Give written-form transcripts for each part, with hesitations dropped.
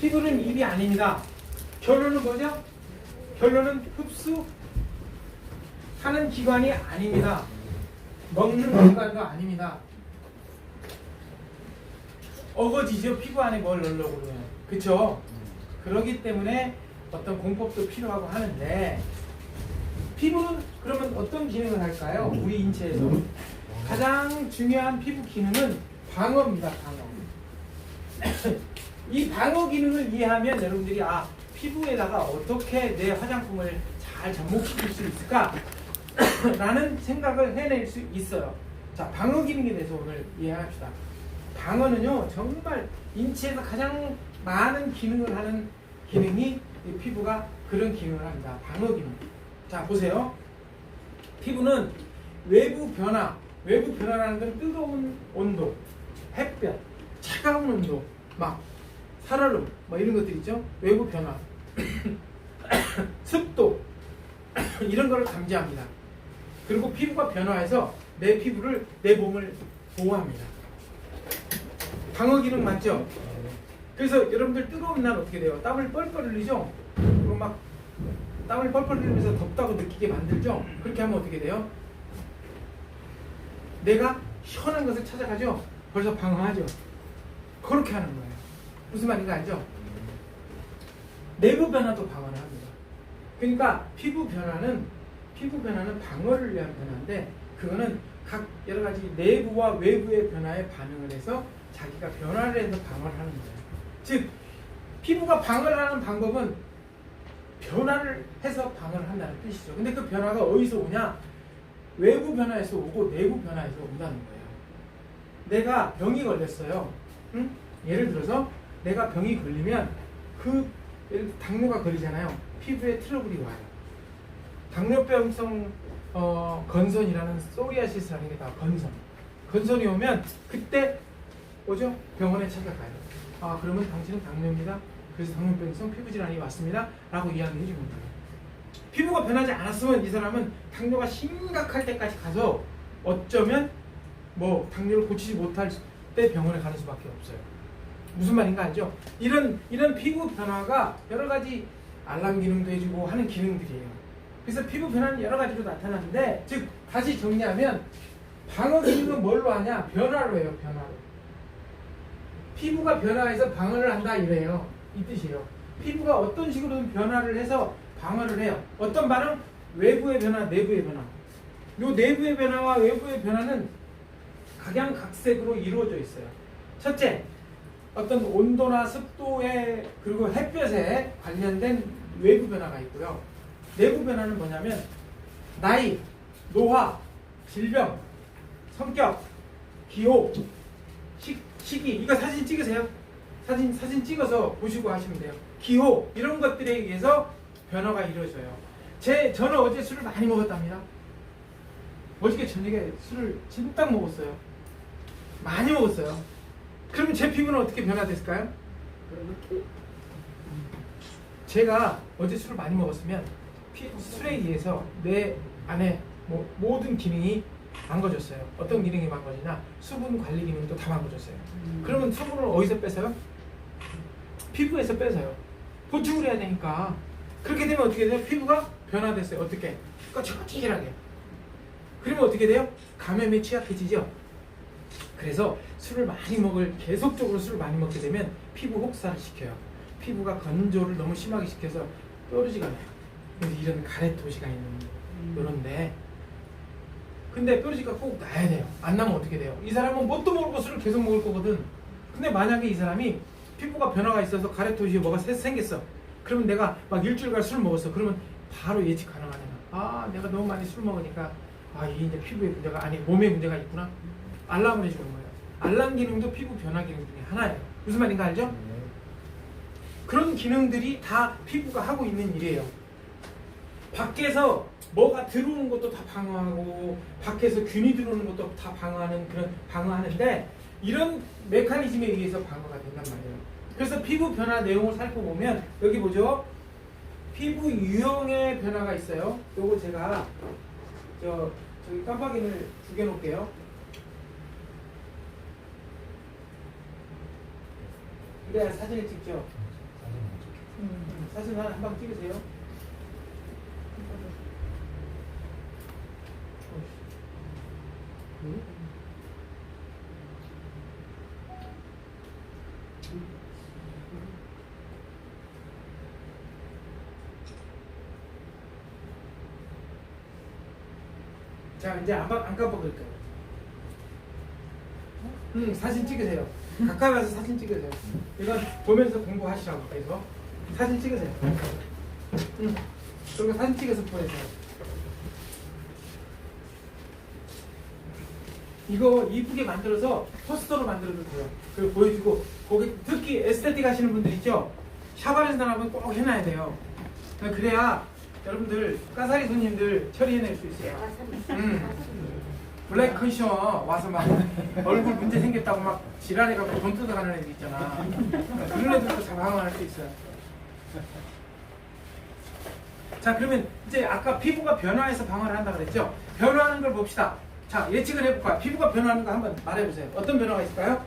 피부는 입이 아닙니다. 결론은 뭐죠? 결론은 흡수하는 기관이 아닙니다. 먹는 기관도 아닙니다. 어거지죠. 피부 안에 뭘 넣으려고 그러면. 그쵸? 그렇기 때문에 어떤 공법도 필요하고 하는데, 피부는 그러면 어떤 기능을 할까요? 우리 인체에서 가장 중요한 피부 기능은 방어입니다. 방어. 이 방어 기능을 이해하면 여러분들이 피부에다가 어떻게 내 화장품을 잘 접목시킬 수 있을까? 라는 생각을 해낼 수 있어요. 자, 방어 기능에 대해서 오늘 이해합시다. 방어는요, 정말 인체에서 가장 많은 기능을 하는 기능이 이 피부가 그런 기능을 합니다. 방어 기능. 자, 보세요. 피부는 외부 변화라는 건 뜨거운 온도, 햇볕, 차가운 온도, 막 살얼음, 뭐 이런 것들 있죠. 외부 변화, 습도 이런 거를 감지합니다. 그리고 피부가 변화해서 내 피부를, 내 몸을 보호합니다. 방어 기능 맞죠? 그래서 여러분들 뜨거운 날 어떻게 돼요? 땀을 뻘뻘 흘리죠? 그리고 막 땀을 뻘뻘 흘리면서 덥다고 느끼게 만들죠? 그렇게 하면 어떻게 돼요? 내가 시원한 것을 찾아가죠? 벌써 방어하죠? 그렇게 하는 거예요. 무슨 말인가 알죠? 내부 변화도 방어를 합니다. 그러니까 피부 변화는 방어를 위한 변화인데, 그거는 각 여러 가지 내부와 외부의 변화에 반응을 해서 자기가 변화를 해서 방어를 하는 거예요. 즉, 피부가 방어를 하는 방법은 변화를 해서 방어를 한다는 뜻이죠. 근데 그 변화가 어디서 오냐? 외부 변화에서 오고 내부 변화에서 온다는 거예요. 내가 병이 걸렸어요. 응? 예를 들어서 내가 병이 걸리면 예를 들어 당뇨가 걸리잖아요. 피부에 트러블이 와요. 당뇨병성 건선이라는 소리아시스라는 게 다 건선이 오면 그때 뭐죠? 병원에 찾아가요. 그러면 당신은 당뇨입니다. 그래서 당뇨병성 피부질환이 왔습니다. 라고 이야기해 줍니다. 피부가 변하지 않았으면 이 사람은 당뇨가 심각할 때까지 가서 어쩌면 뭐 당뇨를 고치지 못할 때 병원에 가는 수밖에 없어요. 무슨 말인가 알죠? 이런 피부 변화가 여러 가지 알람 기능도 해주고 하는 기능들이에요. 그래서 피부 변화는 여러 가지로 나타나는데, 즉 다시 정리하면 방어 기능은 뭘로 하냐? 변화로 해요. 변화로. 피부가 변화해서 방어를 한다 이래요. 이 뜻이에요. 피부가 어떤 식으로든 변화를 해서 방어를 해요. 어떤 반응? 외부의 변화, 내부의 변화. 요 내부의 변화와 외부의 변화는 각양각색으로 이루어져 있어요. 첫째, 어떤 온도나 습도에 그리고 햇볕에 관련된 외부 변화가 있고요. 내부 변화는 뭐냐면 나이, 노화, 질병, 성격, 기호, 시기. 이거 사진 찍으세요. 사진 찍어서 보시고 하시면 돼요. 기호 이런 것들에 의해서 변화가 이루어져요. 저는 어제 술을 많이 먹었답니다. 어저께 저녁에 술을 진딱 먹었어요. 많이 먹었어요. 그러면 제 피부는 어떻게 변화됐을까요? 제가 어제 술을 많이 먹었으면 술에 의해서 내 안에 모든 기능이 망가졌어요. 어떤 기능이 망가지냐? 수분 관리 기능도 다 망가졌어요. 그러면 수분을 어디서 뺏어요? 피부에서 뺏어요. 보충을 해야 되니까. 그렇게 되면 어떻게 돼요? 피부가 변화됐어요. 어떻게? 거칠거칠하게. 그러면 어떻게 돼요? 감염에 취약해지죠. 그래서 계속적으로 술을 많이 먹게 되면 피부 혹사를 시켜요. 피부가 건조를 너무 심하게 시켜서 뾰루지가 나요. 그래서 이런 가래토시가 있는 이런데, 근데 뾰루지가 꼭 나야 돼요. 안 나면 어떻게 돼요? 이 사람은 뭣도 모르고 술을 계속 먹을 거거든. 근데 만약에 이 사람이 피부가 변화가 있어서 가래토시에 뭐가 생겼어. 그러면 내가 막 일주일간 술 먹었어. 그러면 바로 예측 가능하잖아. 내가 너무 많이 술 먹으니까 이게 이제 피부에 문제가 아니 몸에 문제가 있구나. 알람을 해주는 거예요. 알람 기능도 피부 변화 기능 중에 하나예요. 무슨 말인가 알죠? 그런 기능들이 다 피부가 하고 있는 일이에요. 밖에서 뭐가 들어오는 것도 다 방어하고, 밖에서 균이 들어오는 것도 다 방어하는데, 이런 메커니즘에 의해서 방어가 된단 말이에요. 그래서 피부 변화 내용을 살펴보면 여기 보죠. 피부 유형의 변화가 있어요. 요거 제가 저기 깜빡이를 두개 놓을게요. 그래야 사진을 찍죠. 사진 하나 한 방 찍으세요. 자, 이제 안 깜빡할 거예요. 사진 찍으세요. 가까이 와서 사진 찍으세요. 이건 보면서 공부하시라고 해서 사진 찍으세요. 그리고 사진 찍어서 보내세요. 이거 이쁘게 만들어서 포스터로 만들어도 돼요. 그리고 보여주고, 거기 특히 에스테틱 하시는 분들 있죠? 샵하는 사람은 꼭 해놔야 돼요. 그래야 여러분들 까사리 손님들 처리해낼 수 있어요. 블랙 컨셔 와서 막 얼굴 문제 생겼다고 막 지랄해갖고 돈 뜯어가는 애들 있잖아. 그런 애들도 잘 방어할 수 있어요. 자, 그러면 이제 아까 피부가 변화해서 방어를 한다 그랬죠? 변화하는 걸 봅시다. 자, 예측을 해볼까요? 피부가 변화하는 거 한번 말해보세요. 어떤 변화가 있을까요?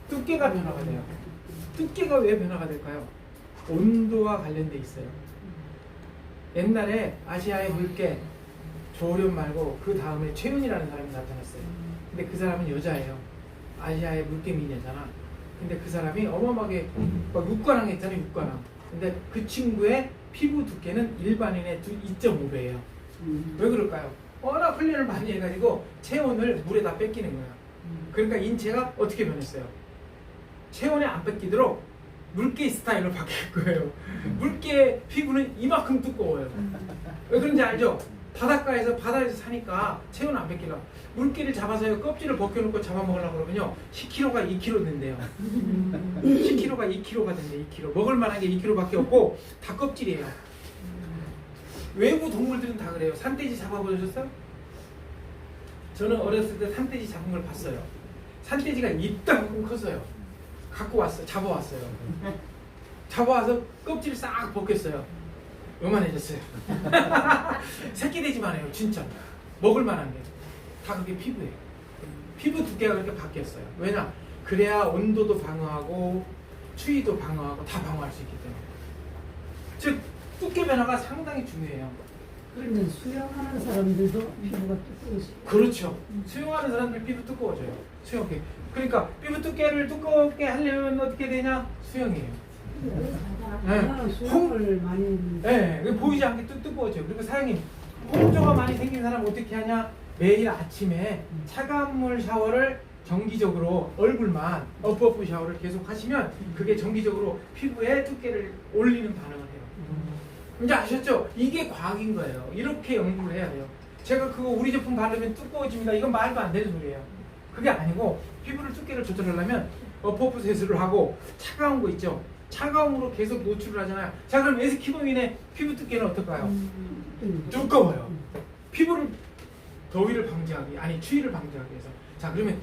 두께가 변화가 돼요. 두께가 왜 변화가 될까요? 온도와 관련돼 있어요. 옛날에 아시아의 물개 조련 말고 그 다음에 최윤이라는 사람이 나타났어요. 근데 그 사람은 여자예요. 아시아의 물개 미녀잖아. 근데 그 사람이 어마어마하게 막 육관왕 했잖아요. 육관왕. 근데 그 친구의 피부 두께는 일반인의 2.5배예요. 왜 그럴까요? 워낙 훈련을 많이 해가지고 체온을 물에다 뺏기는 거야. 그러니까 인체가 어떻게 변했어요? 체온에 안 뺏기도록 물개 스타일로 바뀔 거예요. 물개 피부는 이만큼 두꺼워요. 왜 그런지 알죠? 바다에서 사니까 체온 안 뺏기려고. 물개를 잡아서 껍질을 벗겨놓고 잡아먹으려고 그러면요 10kg가 2kg 된대요. 10kg가 2kg가 된대. 2kg. 먹을 만한 게 2kg밖에 없고 다 껍질이에요. 외부 동물들은 다 그래요. 산돼지 잡아보셨어요? 저는 어렸을 때 산돼지 잡은 걸 봤어요. 산돼지가 이따만큼 컸어요. 갖고 왔어요. 잡아왔어요. 잡아와서 껍질 싹 벗겼어요. 요만해졌어요. 새끼 돼지만 해요. 진짜. 먹을 만한 게. 다 그게 피부예요. 피부 두께가 그렇게 바뀌었어요. 왜냐? 그래야 온도도 방어하고 추위도 방어하고 다 방어할 수 있기 때문에. 즉 두께 변화가 상당히 중요해요. 그러면 수영하는 사람들도 피부가 두꺼워지죠. 그렇죠. 수영하는 사람들 피부 두꺼워져요. 수영. 그러니까 피부 두께를 두껍게 하려면 어떻게 되냐? 수영이에요. 네. 수영을 많이 했는데. 네, 보이지 않게 두꺼워져요. 그리고 사장님, 홍조가 많이 생긴 사람 어떻게 하냐? 매일 아침에 차가운 물 샤워를 정기적으로 얼굴만 업버프 샤워를 계속 하시면 그게 정기적으로 피부에 두께를 올리는 반응을 해요. 이제 아셨죠? 이게 과학인 거예요. 이렇게 연구를 해야 돼요. 제가 그거 우리 제품 바르면 두꺼워집니다. 이건 말도 안 되는 소리예요. 그게 아니고 피부를 두께를 조절하려면 업버프 세수를 하고 차가운 거 있죠? 차가움으로 계속 노출을 하잖아요. 자, 그럼 에스키모인의 피부 두께는 어떨까요? 두꺼워요. 피부를 더위를 방지하기, 아니 추위를 방지하기 위해서. 자, 그러면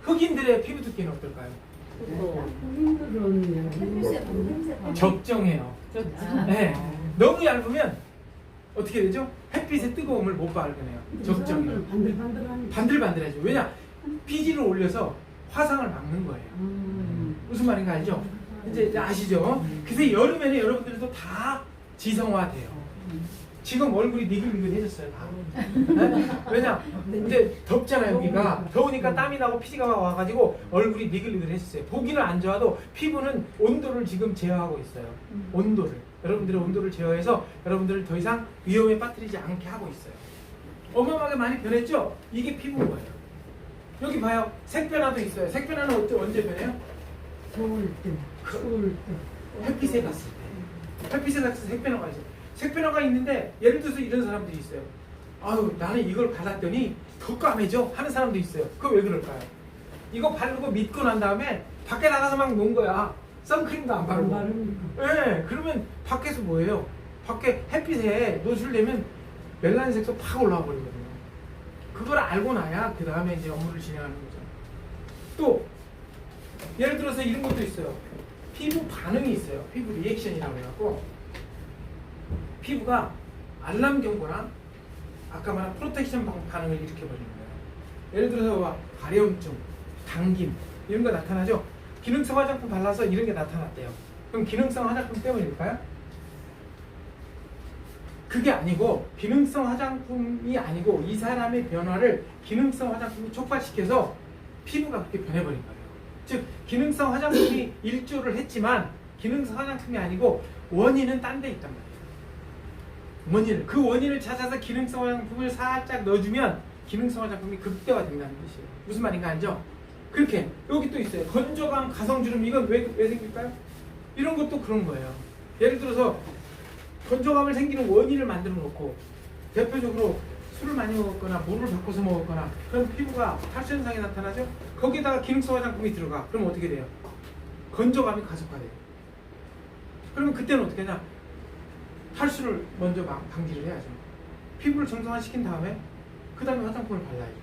흑인들의 피부 두께는 어떨까요? 흑인들은 적정해요. 네. 너무 얇으면 어떻게 되죠? 햇빛의 뜨거움을 못 발견해요. 적정해요. 반들반들하죠. 왜냐? 피지를 올려서 화상을 막는 거예요. 무슨 말인가 알죠? 이제 아시죠? 그래서 여름에는 여러분들도 다 지성화돼요. 지금 얼굴이 니글니글해졌어요. 다. 네? 왜냐? 이제 덥잖아요. 여기가 더우니까 땀이 나고 피지가 와가지고 얼굴이 니글니글해졌어요. 보기는 안 좋아도 피부는 온도를 지금 제어하고 있어요. 온도를. 여러분들의 온도를 제어해서 여러분들을 더 이상 위험에 빠뜨리지 않게 하고 있어요. 어마어마하게 많이 변했죠? 이게 피부인 거예요. 여기 봐요. 색변화도 있어요. 색변화는 언제 변해요? 더울 때, 추울 때, 햇빛에 갔을 때. 햇빛에 갔을 때 색변화가 있어요. 색변화가 있는데 예를 들어서 이런 사람들이 있어요. 아유, 나는 이걸 받았더니 더 까매져 하는 사람도 있어요. 그거 왜 그럴까요? 이거 바르고 믿고 난 다음에 밖에 나가서 막 논 거야. 선크림도 안 바르고. 네, 그러면 밖에서 뭐예요? 밖에 햇빛에 노출되면 멜라닌 색소 팍 올라와 버리거든요. 그걸 알고 나야 그 다음에 이제 업무를 진행하는 거죠. 또 예를 들어서 이런 것도 있어요. 피부 반응이 있어요. 피부 리액션이라고 해갖고 피부가 알람 경보랑 아까 말한 프로텍션 반응을 일으켜버리는 거예요. 예를 들어서 가려움증, 당김 이런 거 나타나죠. 기능성 화장품 발라서 이런 게 나타났대요. 그럼 기능성 화장품 때문일까요? 그게 아니고 기능성 화장품이 아니고 이 사람의 변화를 기능성 화장품이 촉발시켜서 피부가 그렇게 변해버린 거예요. 즉 기능성 화장품이 일조를 했지만 기능성 화장품이 아니고 원인은 딴 데 있단 말이에요. 그 원인을 찾아서 기능성 화장품을 살짝 넣어주면 기능성 화장품이 극대화된다는 뜻이에요. 무슨 말인가 알죠? 그렇게 여기 또 있어요. 건조감, 가성주름 이건 왜 생길까요? 이런 것도 그런 거예요. 예를 들어서 건조감을 생기는 원인을 만들어 놓고 대표적으로 술을 많이 먹었거나 물을 바꿔서 먹었거나 그럼 피부가 탈수 현상이 나타나죠? 거기다가 기능성 화장품이 들어가. 그럼 어떻게 돼요? 건조감이 가속화돼요. 그러면 그때는 어떻게 하냐? 탈수를 먼저 방지를 해야죠. 피부를 정상화시킨 다음에 그 다음에 화장품을 발라야죠.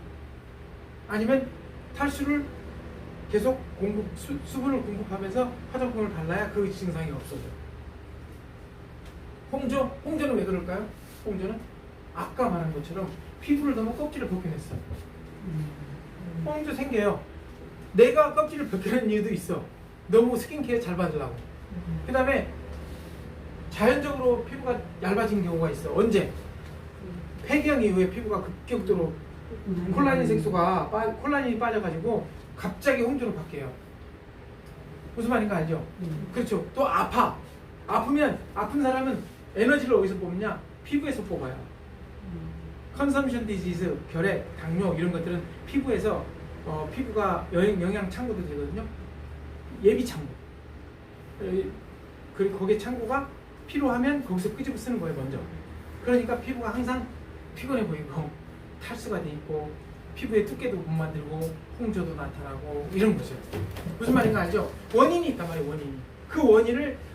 아니면 탈수를 계속 수분을 공급하면서 화장품을 발라야 그 증상이 없어져요. 홍조는 왜 그럴까요? 홍조는 아까 말한 것처럼 피부를 너무 껍질을 벗겨냈어. 홍조 생겨요. 내가 껍질을 벗겨낸 이유도 있어. 너무 스킨케어 잘 받으려고. 그 다음에 자연적으로 피부가 얇아진 경우가 있어. 언제? 폐경 이후에 피부가 급격도로 콜라겐 색소가 콜라겐이 빠져가지고 갑자기 홍조로 바뀌어요. 무슨 말인가 알죠? 그렇죠. 또 아프면 아픈 사람은 에너지를 어디서 뽑냐? 피부에서 뽑아요. 컨섬션 디지즈, 결핵, 당뇨 이런 것들은 피부에서 피부가 영양 창구도 되거든요. 예비 창구. 그리고 거기에 창구가 필요하면 거기서 끄집어 쓰는 거예요, 먼저. 그러니까 피부가 항상 피곤해 보이고 탈수가 돼 있고 피부에 두께도 못 만들고 홍조도 나타나고 이런 거죠. 무슨 말인가 알죠? 원인이 있단 말이에요, 원인이. 그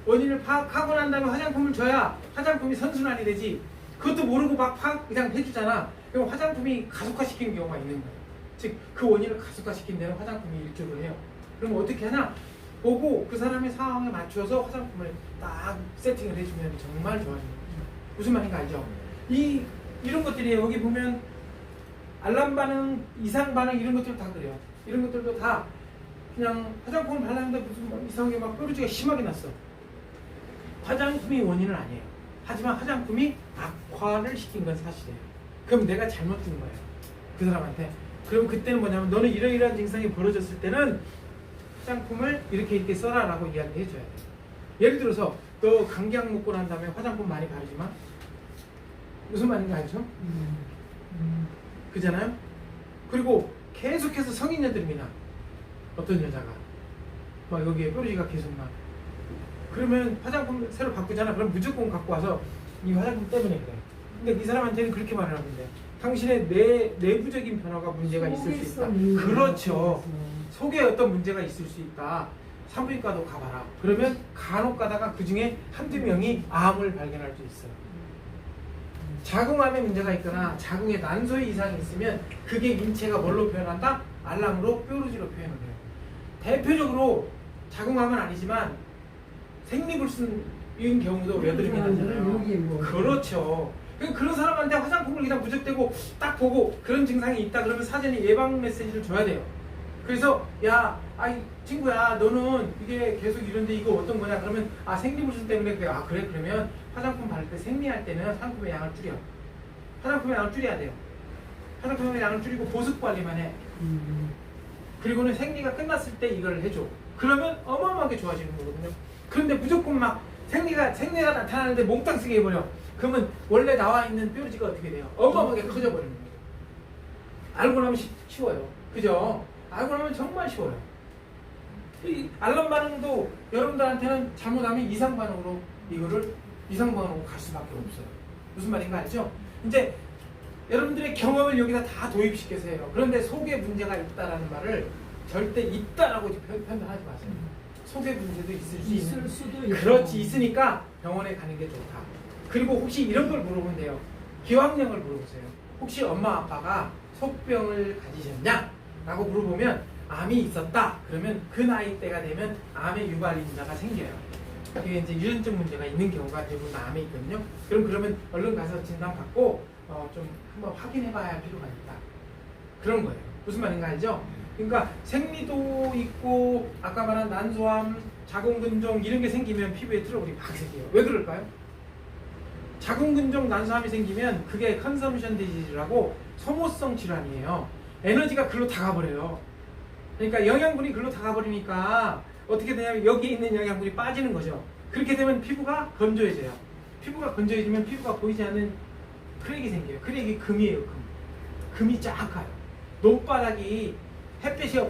원인을 파악하고 난 다음에 화장품을 줘야 화장품이 선순환이 되지. 그것도 모르고 막 그냥 해주잖아. 그럼 화장품이 가속화시키는 경우가 있는 거예요. 즉, 그 원인을 가속화시킨 데는 화장품이 일조를 해요. 그럼 어떻게 하냐? 보고 그 사람의 상황에 맞춰서 화장품을 딱 세팅을 해주면 정말 좋아지는 거죠. 무슨 말인가 알죠? 이런 것들이 여기 보면 알람 반응, 이상 반응 이런 것들 다 그래요. 이런 것들도 다 그냥 화장품을 발랐는데 무슨 이상하게 막 뾰루지가 심하게 났어. 화장품이 원인은 아니에요. 하지만 화장품이 악화를 시킨 건 사실이에요. 그럼 내가 잘못 준 거예요. 그 사람한테. 그럼 그때는 뭐냐면 너는 이러이러한 증상이 벌어졌을 때는 화장품을 이렇게 써라 라고 이야기해 줘야 돼요. 예를 들어서 너 감기약 먹고 난 다음에 화장품 많이 바르지 마. 무슨 말인지 알죠? 그잖아요? 그리고 계속해서 성인 여드름이 나. 어떤 여자가 막 여기에 뾰루지가 계속 나. 그러면 화장품 새로 바꾸잖아. 그럼 무조건 갖고 와서 이 화장품 때문에 그래. 근데 이 사람한테는 그렇게 말을 하는데 당신의 내부적인 변화가 문제가 있을 수 있다. 그렇죠. 속에 어떤 문제가 있을 수 있다. 산부인과도 가봐라. 그러면 간혹 가다가 그 중에 한두 명이 암을 발견할 수 있어요. 자궁암에 문제가 있거나 자궁에 난소의 이상이 있으면 그게 인체가 뭘로 표현한다? 알람으로 뾰루지로 표현을 해요. 대표적으로 자궁암은 아니지만 생리불순인 경우도 여드름이 나잖아요. 그렇죠. 그런 사람한테 화장품을 그냥 무적대고 딱 보고 그런 증상이 있다 그러면 사전에 예방 메시지를 줘야 돼요. 그래서 야, 친구야, 너는 이게 계속 이런데 이거 어떤 거냐? 그러면 생리불순 때문에 그래. 그래? 그러면 화장품 바를 때 생리할 때는 화장품의 양을 줄여. 화장품의 양을 줄여야 돼요. 화장품의 양을 줄이고 보습 관리만 해. 그리고는 생리가 끝났을 때 이걸 해줘. 그러면 어마어마하게 좋아지는 거거든요. 그런데 무조건 막 생리가 나타나는데 몽땅 쓰게 해버려. 그러면 원래 나와 있는 뾰루지가 어떻게 돼요? 어마어마하게 커져버리는 거예요. 알고 나면 쉬워요. 그죠? 알고 나면 정말 쉬워요. 이 알람 반응도 여러분들한테는 잘못하면 이상 반응으로 갈 수밖에 없어요. 무슨 말인가 알죠? 이제 여러분들의 경험을 여기다 다 도입시켜서 해요. 그런데 속에 문제가 있다라는 말을 절대 있다라고 판단하지 마세요. 속에 문제도 있을 수도 있고. 그렇지, 있으니까 병원에 가는 게 좋다. 그리고 혹시 이런 걸 물어보면 돼요. 기왕령을 물어보세요. 혹시 엄마 아빠가 속병을 가지셨냐? 라고 물어보면 암이 있었다. 그러면 그 나이대가 되면 암의 유발인자가 생겨요. 그게 이제 유전적 문제가 있는 경우가 대부분 암에 있거든요. 그러면 얼른 가서 진단받고 좀 한번 확인해봐야 할 필요가 있다. 그런 거예요. 무슨 말인가 알죠? 그러니까 생리도 있고 아까 말한 난소암, 자궁근종 이런 게 생기면 피부에 트러블이 막 생겨요. 왜 그럴까요? 자궁근종 난소암이 생기면 그게 컨섬션 디지즈라고 소모성 질환이에요. 에너지가 글로 다 가버려요. 그러니까 영양분이 글로 다 가버리니까 어떻게 되냐면 여기에 있는 영양분이 빠지는 거죠. 그렇게 되면 피부가 건조해져요. 피부가 건조해지면 피부가 보이지 않는 크랙이 생겨요. 크랙이 금이에요. 금이 쫙 가요. 논바닥이 햇빛이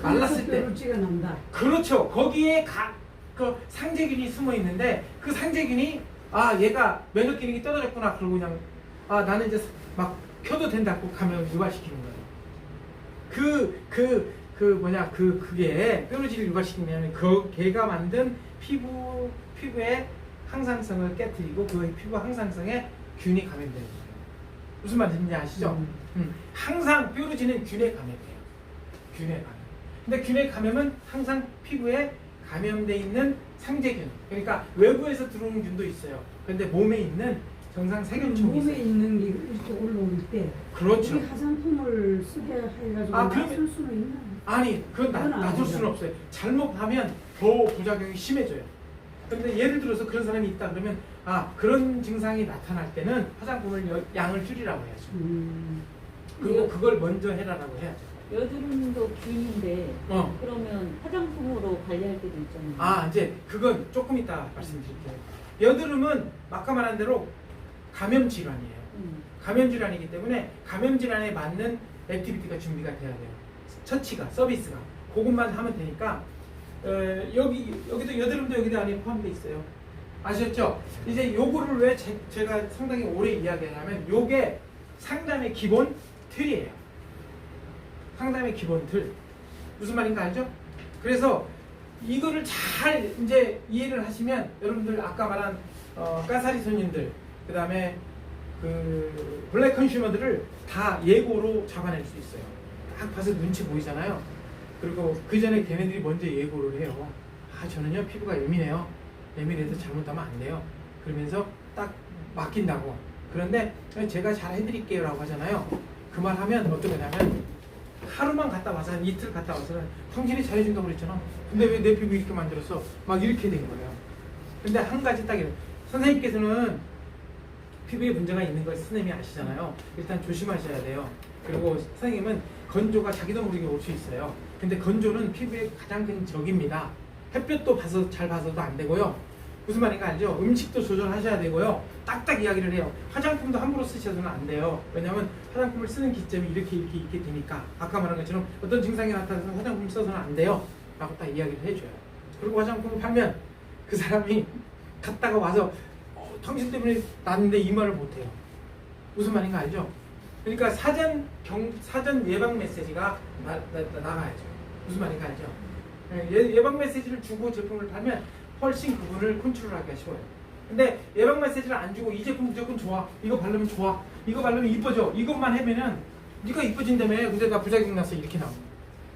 말랐을 때 뾰루지가 난다. 그렇죠. 거기에 그 상재균이 숨어 있는데 그 상재균이 아 얘가 면역 기능이 떨어졌구나 그러고 그냥 아 나는 이제 막 켜도 된다고 가면 유발시키는 거예요. 그게 뾰루지를 유발시키면 그 걔가 만든 피부의 항상성을 깨뜨리고 그 피부 항상성에 균이 감염되는 거예요. 무슨 말인지 아시죠? 항상 뾰루지는 균에 감염돼요. 균에 감염. 근데 균의 감염은 항상 피부에 감염돼 있는 상재균. 그러니까 외부에서 들어오는 균도 있어요. 근데 몸에 있는 정상 세균총이 몸에 있어요. 있는 게 이렇게 올라올 때 그렇죠. 우리 화장품을 쓰게 해가지고 그러면- 쓸 수는 있나? 아니, 그건 그건 놔둘 아니죠. 수는 없어요. 잘못하면 더 부작용이 심해져요. 근데 예를 들어서 그런 사람이 있다 그러면 그런 증상이 나타날 때는 화장품을 양을 줄이라고 해야죠. 그리고 그걸 먼저 해라라고 해야죠. 여드름도 균인데 어. 그러면 화장품으로 관리할 때도 있잖아요. 이제 그건 조금 이따 말씀드릴게요. 여드름은 아까 말한 대로 감염 질환이에요. 감염 질환이기 때문에 감염 질환에 맞는 액티비티가 준비가 돼야 돼요. 처치가, 서비스가. 그것만 하면 되니까 여기도 여드름도 여기도 안에 포함되어 있어요. 아셨죠? 이제 요거를 왜 제가 상당히 오래 이야기하냐면 요게 상담의 기본 틀이에요. 상담의 기본 틀. 무슨 말인가 알죠? 그래서 이거를 잘 이제 이해를 하시면 여러분들 아까 말한 까사리 손님들 그 다음에 그 블랙 컨슈머들을 다 예고로 잡아낼 수 있어요. 딱 봐서 눈치 보이잖아요. 그리고 그 전에 걔네들이 먼저 예고를 해요. 저는요 피부가 예민해요. 예민해서 잘못하면 안 돼요. 그러면서 딱 맡긴다고. 그런데 제가 잘 해드릴게요 라고 하잖아요. 그 말 하면 어떤 거냐면 하루만 갔다 와서 한 이틀 갔다 와서는 당신이 잘해준다고 그랬잖아. 근데 왜 내 피부 이렇게 만들었어? 막 이렇게 된 거예요. 근데 한 가지 딱 이래요. 선생님께서는 피부에 문제가 있는 걸 선생님이 아시잖아요. 일단 조심하셔야 돼요. 그리고 선생님은 건조가 자기도 모르게 올 수 있어요. 근데 건조는 피부의 가장 큰 적입니다. 햇볕도 잘 봐서도 안 되고요. 무슨 말인가 알죠? 음식도 조절하셔야 되고요. 딱딱 이야기를 해요. 화장품도 함부로 쓰셔서는 안 돼요. 왜냐하면 화장품을 쓰는 기점이 이렇게 있게 되니까 아까 말한 것처럼 어떤 증상이 나타나서 화장품 써서는 안 돼요. 라고 딱 이야기를 해줘요. 그리고 화장품을 팔면 그 사람이 갔다가 와서 당신 때문에 났는데 이 말을 못해요. 무슨 말인가 알죠? 그러니까 사전 예방 메시지가 나가야죠. 무슨 말인가 알죠? 예방 메시지를 주고 제품을 팔면 훨씬 그분을 컨트롤하기가 쉬워요. 근데 예방 메시지를 안 주고 이 제품 무조건 좋아. 이거 바르면 좋아. 이거 바르면 이뻐져. 이것만 하면은 네가 이뻐진다며. 근데 나 부작용 났어. 이렇게 나오고.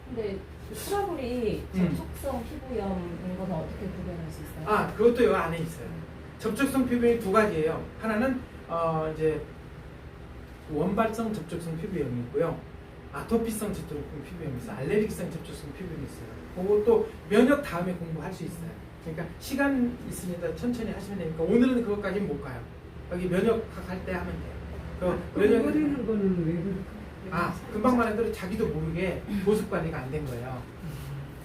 근데 트러블이 접촉성 피부염인 거는 어떻게 구별할 수 있어요? 그것도 이 안에 있어요. 접촉성 피부염이 두 가지예요. 하나는 이제 원발성 접촉성 피부염이 있고요. 아토피성 접촉성 피부염이 있어요. 알레르기성 접촉성 피부염이 있어요. 그것도 면역 다음에 공부할 수 있어요. 그러니까 시간 있으니까 천천히 하시면 되니까 오늘은 그것까지는 못 가요. 여기 면역학 할 때 하면 돼요. 버리는 거는 왜 그럴까? 금방 말한 대로 자기도 모르게 보습 관리가 안 된 거예요.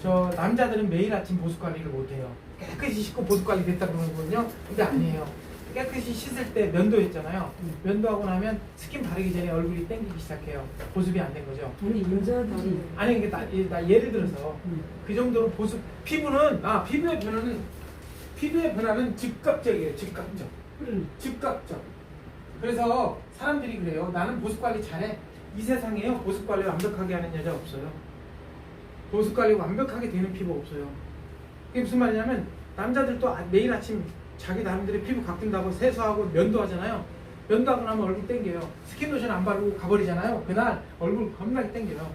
저 남자들은 매일 아침 보습 관리를 못 해요. 깨끗이 씻고 보습 관리 됐다 그러는군요. 근데 아니에요. 깨끗이 씻을 때 면도했잖아요. 면도하고 나면 스킨 바르기 전에 얼굴이 땡기기 시작해요. 보습이 안 된 거죠. 아니 여자들이 아니 이게 나 예를 들어서 그 정도로 보습 피부는 피부의 변화는 즉각적이에요. 즉각적. 그래서 사람들이 그래요. 나는 보습 관리 잘해. 이 세상에요. 보습 관리 완벽하게 하는 여자 없어요. 보습 관리 완벽하게 되는 피부 없어요. 그게 무슨 말이냐면 남자들도 매일 아침 자기 나름대로 피부 가꾼다고 세수하고 면도하잖아요. 면도하고 나면 얼굴 땡겨요. 스킨로션 안 바르고 가버리잖아요. 그날 얼굴 겁나게 땡겨요.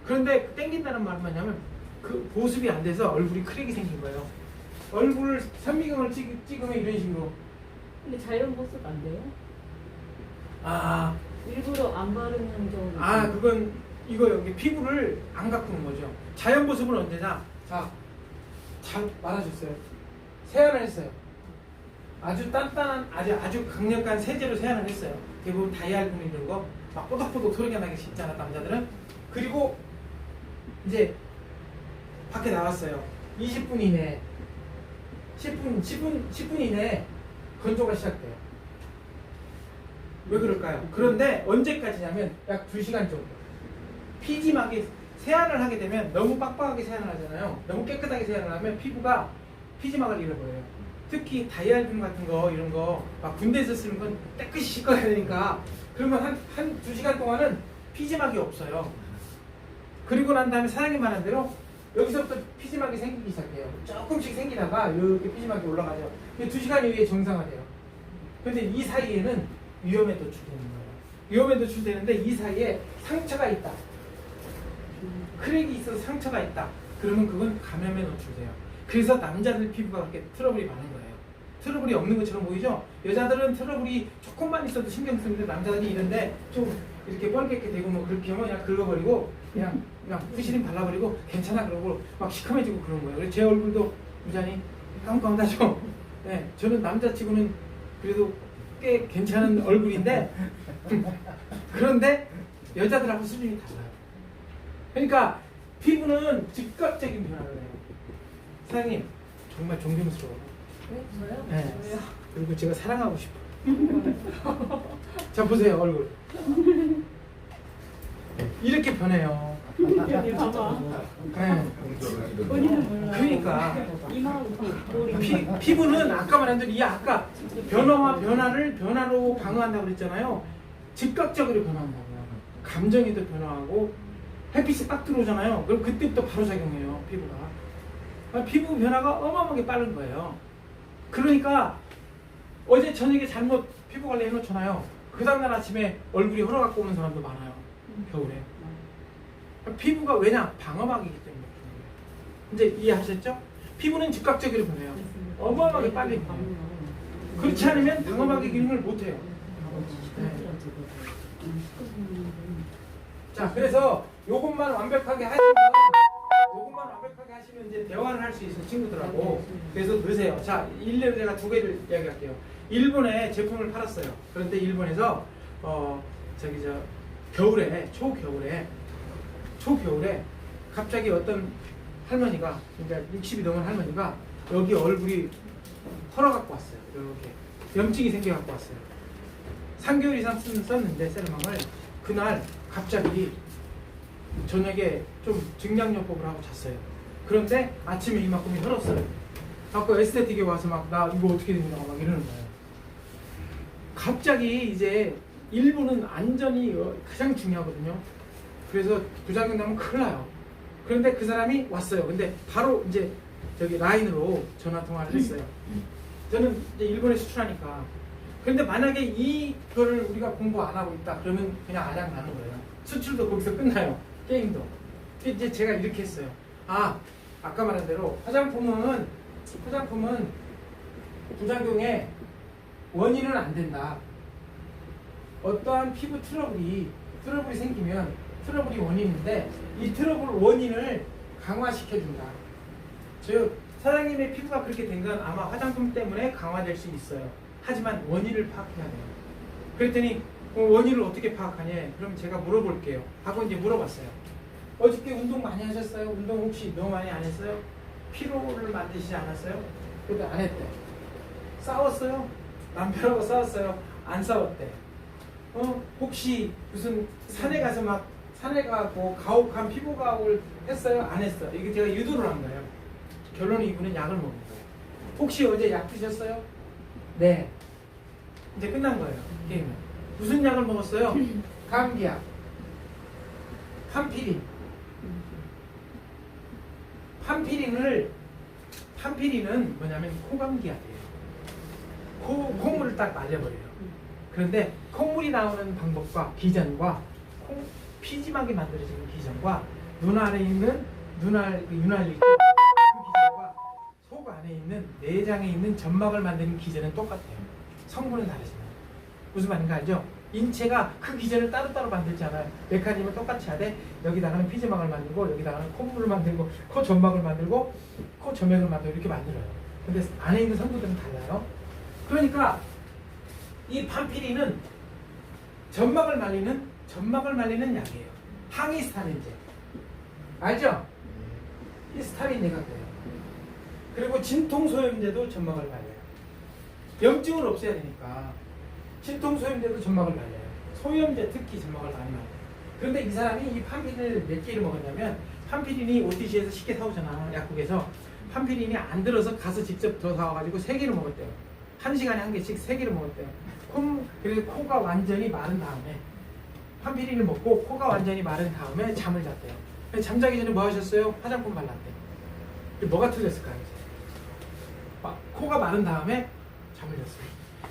그런데 땡긴다는 말은 뭐냐면 그 보습이 안 돼서 얼굴이 크랙이 생긴 거예요. 얼굴을 현미경을 찍으면 이런 식으로. 근데 자연 보습 안 돼요? 아, 일부러 안 바르는 경우도 그건 이거 여기 피부를 안 가꾸는 거죠. 자연 보습은 언제냐? 자, 잘 말아줬어요. 세안을 했어요. 아주 단단한, 아주 강력한 세제로 세안을 했어요. 대부분 다이알분 이런 거 막 뽀득뽀득 소리가 나게 씻잖아, 남자들은. 그리고 이제 밖에 나왔어요. 20분 이내, 10분 이내에 건조가 시작돼요. 왜 그럴까요? 그런데 언제까지냐면 약 2시간 정도. 피지막이 세안을 하게 되면 너무 빡빡하게 세안을 하잖아요. 너무 깨끗하게 세안을 하면 피부가 피지막을 잃어버려요. 특히 다이알균 같은 거 이런 거 막 군대에서 쓰는 건 깨끗이 씻어야 되니까 그러면 한 2시간 동안은 피지막이 없어요. 그리고 난 다음에 사장님 말한 대로 여기서부터 피지막이 생기기 시작해요. 조금씩 생기다가 이렇게 피지막이 올라가죠. 2시간 이후에 정상화돼요. 근데 이 사이에는 위험에 노출되는 거예요. 위험에 노출되는데 이 사이에 상처가 있다. 크랙이 있어서 상처가 있다. 그러면 그건 감염에 노출돼요. 그래서 남자들 피부가 그렇게 트러블이 많은 거예요. 트러블이 없는 것처럼 보이죠? 여자들은 트러블이 조금만 있어도 신경 쓰는데 남자들이 이런데 좀 이렇게 뻘겋게 되고 뭐 그렇게 하면 그냥 긁어버리고 그냥 후시린 발라버리고 괜찮아 그러고 막 시커매지고 그런 거예요. 그래서 제 얼굴도 굉장히 깜깜하죠? 네, 저는 남자치고는 그래도 꽤 괜찮은 얼굴인데 그런데 여자들하고 수준이 달라요. 그러니까 피부는 즉각적인 변화를 해요. 사장님 정말 존경스러워요. 왜 저요? 네. 왜요? 그리고 제가 사랑하고 싶어요. 자 보세요 얼굴 이렇게 변해요. 여기 봐봐. 네. 본인은 몰라. 그러니까 이마하고 피부는 아까 말한 대로 이 아까 변화와 변화로 방어한다고 그랬잖아요. 즉각적으로 변화한다고요. 감정에도 변화하고 햇빛이 딱 들어오잖아요. 그럼 그때부터 바로 작용해요. 피부가. 피부 변화가 어마어마하게 빠른 거예요. 그러니까 어제 저녁에 잘못 피부 관리 해놓잖아요. 그 다음날 아침에 얼굴이 헐어갖고 오는 사람도 많아요. 겨울에. 피부가 왜냐? 방어막이기 때문에. 이제 이해하셨죠? 피부는 즉각적으로 변해요. 어마어마하게 빨리 변해요. 그렇지 않으면 방어막의 기능을 못해요. 네. 자, 그래서 요것만 완벽하게 하시면 이제 대화를 할 수 있어요, 친구들하고. 그래서 넣으세요. 자, 일례로 제가 2개를 이야기할게요. 일본에 제품을 팔았어요. 그런데 일본에서 초겨울에 갑자기 어떤 할머니가, 그러니까 60이 넘은 할머니가 여기 얼굴이 털어갖고 왔어요. 이렇게 염증이 생겨갖고 왔어요. 3개월 이상 썼는데 세럼망을 그날 갑자기 저녁에 좀 증량요법을 하고 잤어요. 그런데 아침에 이만큼이 혈었어요. 아까 에스테틱에 와서 막 나 이거 어떻게 되냐고 막 이러는 거예요. 갑자기 이제 일본은 안전이 가장 중요하거든요. 그래서 부작용 나면 큰일 나요. 그런데 그 사람이 왔어요. 근데 바로 이제 저기 라인으로 전화 통화를 했어요. 저는 이제 일본에 수출하니까. 그런데 만약에 이거를 우리가 공부 안 하고 있다 그러면 그냥 안양 가는 거예요. 수출도 거기서 끝나요. 게임도. 이제 제가 이렇게 했어요. 아까 말한 대로 화장품은 부작용의 원인은 안 된다. 어떠한 피부 트러블이 생기면 트러블이 원인인데 이 트러블 원인을 강화시켜준다. 사장님의 피부가 그렇게 된 건 아마 화장품 때문에 강화될 수 있어요. 하지만 원인을 파악해야 돼요. 그랬더니 원인을 어떻게 파악하냐? 그럼 제가 물어볼게요. 하고 이제 물어봤어요. 어저께 운동 많이 하셨어요? 운동 혹시 너무 많이 안 했어요? 피로를 만드시지 않았어요? 그래도 안 했대. 싸웠어요? 남편하고 싸웠어요? 안 싸웠대. 혹시 무슨 산에 가고 가혹한 피부 가혹을 했어요? 안 했어요? 이게 제가 유도를 한 거예요. 결론은 이분은 약을 먹은 거예요. 혹시 어제 약 드셨어요? 네. 이제 끝난 거예요. 게임은. 무슨 약을 먹었어요? 감기약. 판피린은 뭐냐면 코감기약이에요. 콧물을 딱 말려버려요. 그런데 콧물이 나오는 방법과 기전과 피지막이 만들어지는 기전과 눈 안에 있는 윤활유 그 기전과 속 안에 있는 내장에 있는 점막을 만드는 기전은 똑같아요. 성분은 다르지만 무슨 말인가 알죠? 인체가 그 기전을 따로따로 만들지 않아요. 메커니즘은 똑같이 하되 여기다가는 피지막을 만들고 여기다가는 콧물을 만들고 코 점막을 만들고 코 점액을 만들고 이렇게 만들어요. 근데 안에 있는 성분들은 달라요. 그러니까 이 판피린은 점막을 말리는 약이에요. 항히스타민제. 알죠? 히스타민제가 돼요. 그리고 진통소염제도 점막을 말려요. 염증을 없애야 되니까 진통소염제도 점막을 말려요. 소염제 특히 점막을 많이 말려요. 그런데 이 사람이 이 판피린을 몇 개를 먹었냐면 파피린이 OTC에서 쉽게 사오잖아. 약국에서. 판피린이 안 들어서 가서 직접 더 사와가지고 3개를 먹었대요. 1시간에 1개씩 3개를 먹었대요. 그래서 코가 완전히 마른 다음에 판피린을 먹고 코가 완전히 마른 다음에 잠을 잤대요. 잠자기 전에 뭐 하셨어요? 화장품 발랐대요. 뭐가 틀렸을까요? 코가 마른 다음에 잠을 잤어요.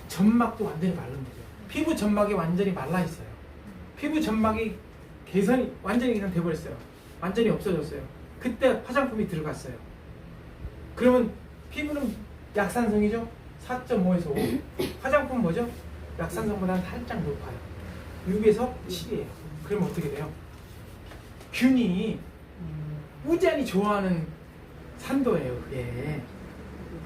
점막도 완전히 마른 거죠. 피부 점막이 완전히 말라 있어요. 피부 점막이 개선이 완전히 그냥 돼버렸어요. 완전히 없어졌어요. 그때 화장품이 들어갔어요. 그러면 피부는 약산성이죠? 4.5에서 5. 화장품 뭐죠? 약산성보다는 살짝 높아요. 6에서 7이에요. 그러면 어떻게 돼요? 균이 우지한히 좋아하는 산도예요, 그게.